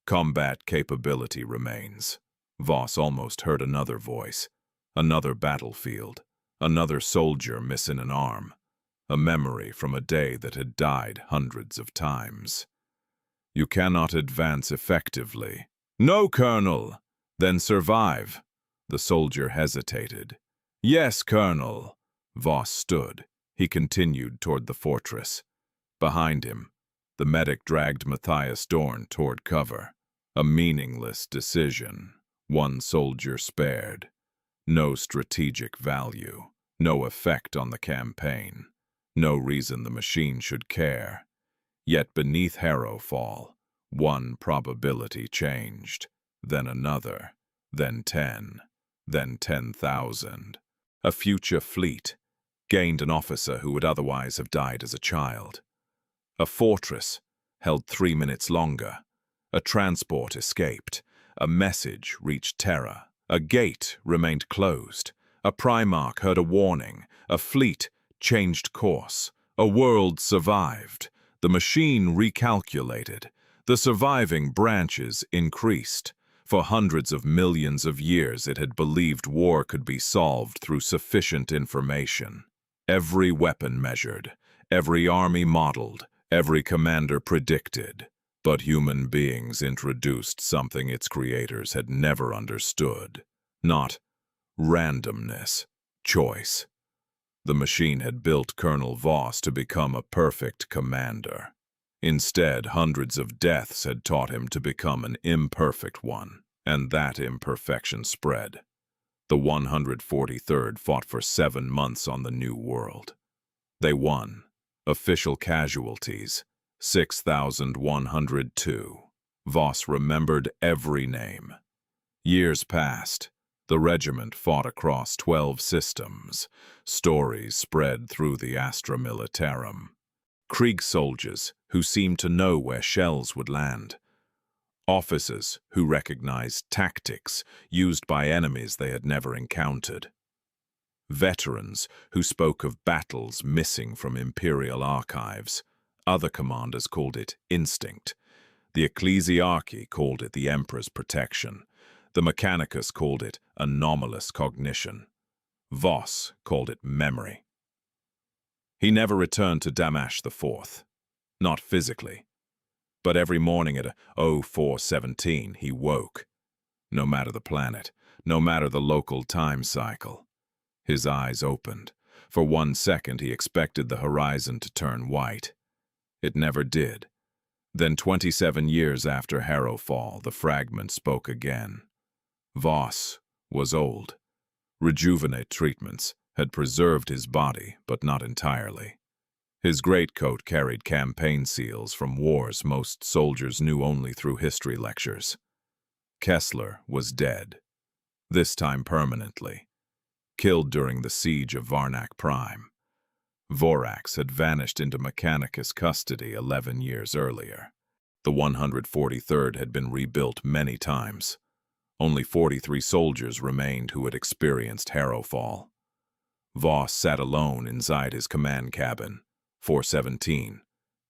Combat capability remains. Voss almost heard another voice. Another battlefield. Another soldier missing an arm. A memory from a day that had died hundreds of times. You cannot advance effectively. No, Colonel! Then survive. The soldier hesitated. Yes, Colonel. Voss stood. He continued toward the fortress. Behind him, the medic dragged Matthias Dorn toward cover. A meaningless decision. One soldier spared. No strategic value. No effect on the campaign. No reason the machine should care. Yet beneath Harrowfall, one probability changed. Then another. Then 10. Then 10,000. A future fleet gained an officer who would otherwise have died as a child. A fortress held 3 minutes longer. A transport escaped. A message reached Terra. A gate remained closed. A Primarch heard a warning. A fleet changed course. A world survived. The machine recalculated. The surviving branches increased. For hundreds of millions of years it had believed war could be solved through sufficient information. Every weapon measured, every army modeled, every commander predicted. But human beings introduced something its creators had never understood. Not randomness, choice. The machine had built Colonel Voss to become a perfect commander. Instead, hundreds of deaths had taught him to become an imperfect one, and that imperfection spread. The 143rd fought for 7 months on the New World. They won. Official casualties, 6,102. Voss remembered every name. Years passed. The regiment fought across 12 systems. Stories spread through the Astra Militarum. Krieg soldiers who seemed to know where shells would land. Officers who recognized tactics used by enemies they had never encountered. Veterans who spoke of battles missing from Imperial archives. Other commanders called it instinct. The ecclesiarchy called it the Emperor's protection. The Mechanicus called it anomalous cognition. Voss called it memory. He never returned to Damasch IV. Not physically. But every morning at 04:17 he woke. No matter the planet, no matter the local time cycle. His eyes opened. For 1 second he expected the horizon to turn white. It never did. Then 27 years after Harrowfall, the fragment spoke again. Voss was old. Rejuvenate treatments had preserved his body, but not entirely. His greatcoat carried campaign seals from wars most soldiers knew only through history lectures. Kessler was dead, this time permanently, killed during the siege of Varnak Prime. Vorax had vanished into Mechanicus custody 11 years earlier. The 143rd had been rebuilt many times. Only 43 soldiers remained who had experienced Harrowfall. Voss sat alone inside his command cabin. 417.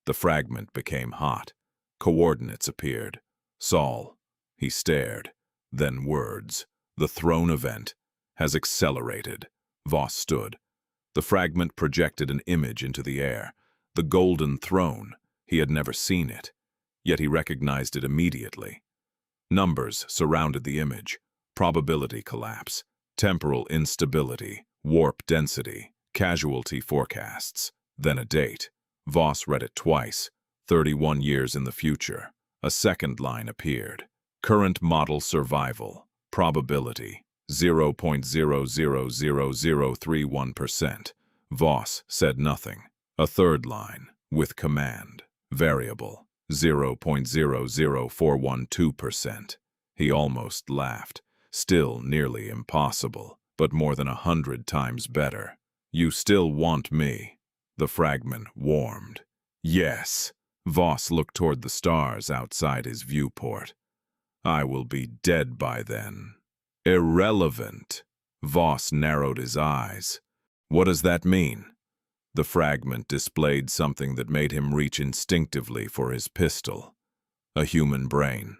The fragment became hot. Coordinates appeared. Sol. He stared. Then words. The throne event has accelerated. Voss stood. The fragment projected an image into the air. The golden throne. He had never seen it. Yet he recognized it immediately. Numbers surrounded the image. Probability collapse. Temporal instability. Warp density. Casualty forecasts. Then a date. Voss read it twice. 31 years in the future. A second line appeared. Current model survival. Probability. 0.000031%. Voss said nothing. A third line. With command. Variable. 0.00412%. He almost laughed. Still nearly impossible, but more than 100 times better. You still want me? The fragment warmed. Yes. Voss looked toward the stars outside his viewport. I will be dead by then. Irrelevant. Voss narrowed his eyes. What does that mean? The fragment displayed something that made him reach instinctively for his pistol. A human brain.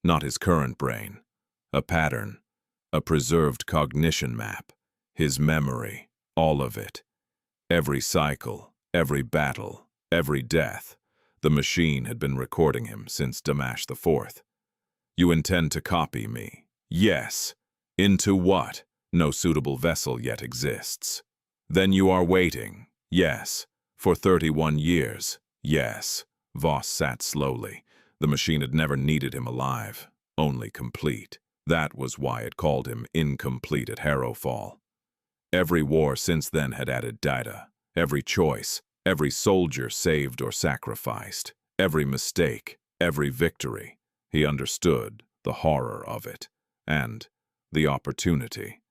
Not his current brain. A pattern. A preserved cognition map. His memory. All of it. Every cycle. Every battle. Every death. The machine had been recording him since Damasch IV. You intend to copy me? Yes. Into what? No suitable vessel yet exists. Then you are waiting. Yes. For 31 years. Yes. Voss sat slowly. The machine had never needed him alive, only complete. That was why it called him incomplete at Harrowfall. Every war since then had added data. Every choice, every soldier saved or sacrificed, every mistake, every victory. He understood the horror of it, and the opportunity.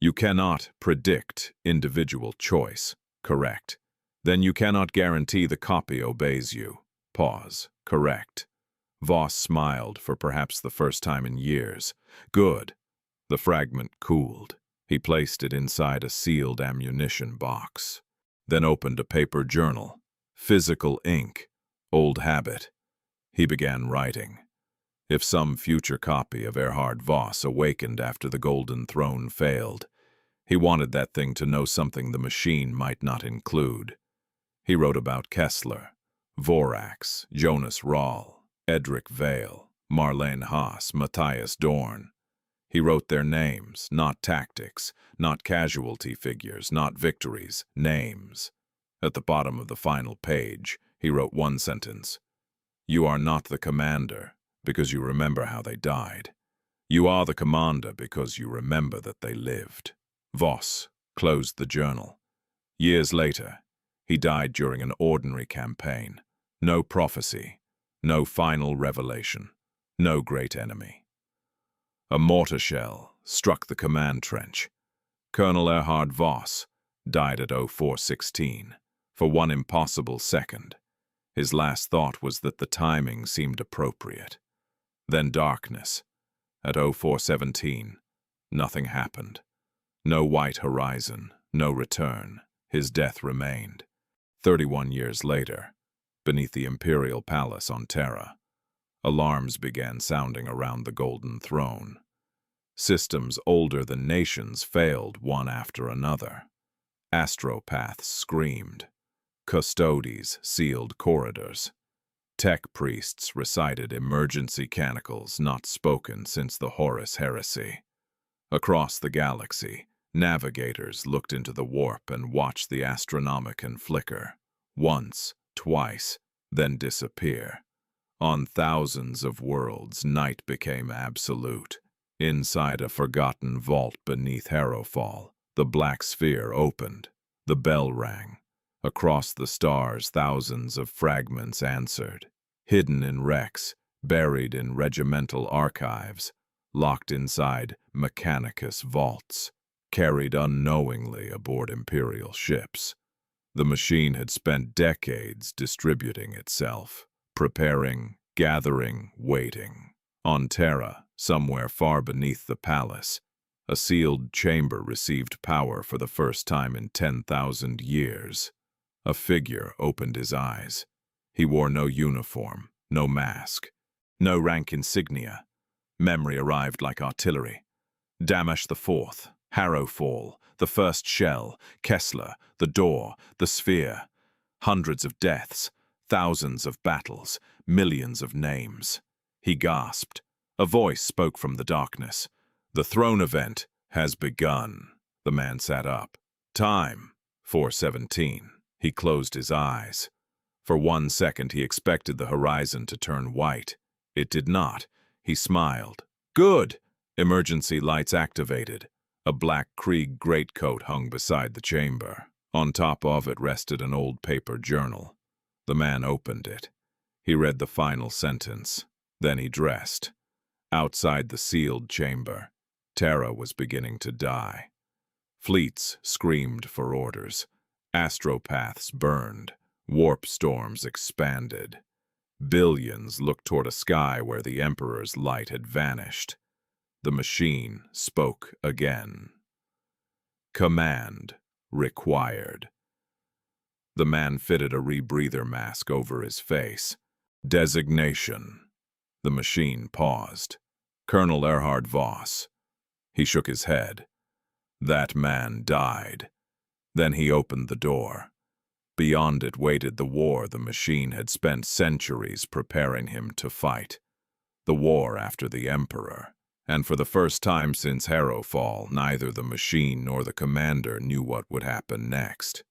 You cannot predict individual choice. Correct. Then you cannot guarantee the copy obeys you. Pause. Correct. Voss smiled for perhaps the first time in years. Good. The fragment cooled. He placed it inside a sealed ammunition box. Then opened a paper journal. Physical ink. Old habit. He began writing. If some future copy of Erhard Voss awakened after the Golden Throne failed, he wanted that thing to know something the machine might not include. He wrote about Kessler, Vorax, Jonas Rahl, Edric Vale, Marlene Haas, Matthias Dorn. He wrote their names, not tactics, not casualty figures, not victories, names. At the bottom of the final page, he wrote one sentence. You are not the commander, because you remember how they died. You are the commander because you remember that they lived. Voss closed the journal. Years later, he died during an ordinary campaign. No prophecy, no final revelation, no great enemy. A mortar shell struck the command trench. Colonel Erhard Voss died at 04:16 for one impossible second. His last thought was that the timing seemed appropriate. Then darkness. At 04:17, nothing happened. No white horizon, no return. His death remained. 31 years later, beneath the Imperial Palace on Terra, alarms began sounding around the Golden Throne. Systems older than nations failed one after another. Astropaths screamed. Custodes sealed corridors. Tech priests recited emergency canticles not spoken since the Horus heresy. Across the galaxy, navigators looked into the warp and watched the Astronomicon flicker, once, twice, then disappear. On thousands of worlds, night became absolute. Inside a forgotten vault beneath Harrowfall, the black sphere opened. The bell rang. Across the stars, thousands of fragments answered, hidden in wrecks, buried in regimental archives, locked inside Mechanicus vaults, carried unknowingly aboard Imperial ships. The machine had spent decades distributing itself, preparing, gathering, waiting. On Terra, somewhere far beneath the palace, a sealed chamber received power for the first time in 10,000 years. A figure opened his eyes. He wore no uniform, no mask, no rank insignia. Memory arrived like artillery. Damasch IV, Harrowfall, the first shell, Kessler, the door, the sphere. Hundreds of deaths, thousands of battles, millions of names. He gasped. A voice spoke from the darkness. The throne event has begun. The man sat up. Time, 4:17. He closed his eyes. For 1 second he expected the horizon to turn white. It did not. He smiled. Good! Emergency lights activated. A black Krieg greatcoat hung beside the chamber. On top of it rested an old paper journal. The man opened it. He read the final sentence. Then he dressed. Outside the sealed chamber, Terra was beginning to die. Fleets screamed for orders. Astropaths burned. Warp storms expanded. Billions looked toward a sky where the Emperor's light had vanished. The machine spoke again. Command required. The man fitted a rebreather mask over his face. Designation. The machine paused. Colonel Erhard Voss. He shook his head. That man died. Then he opened the door. Beyond it waited the war the machine had spent centuries preparing him to fight. The war after the Emperor. And for the first time since Harrowfall, neither the machine nor the commander knew what would happen next.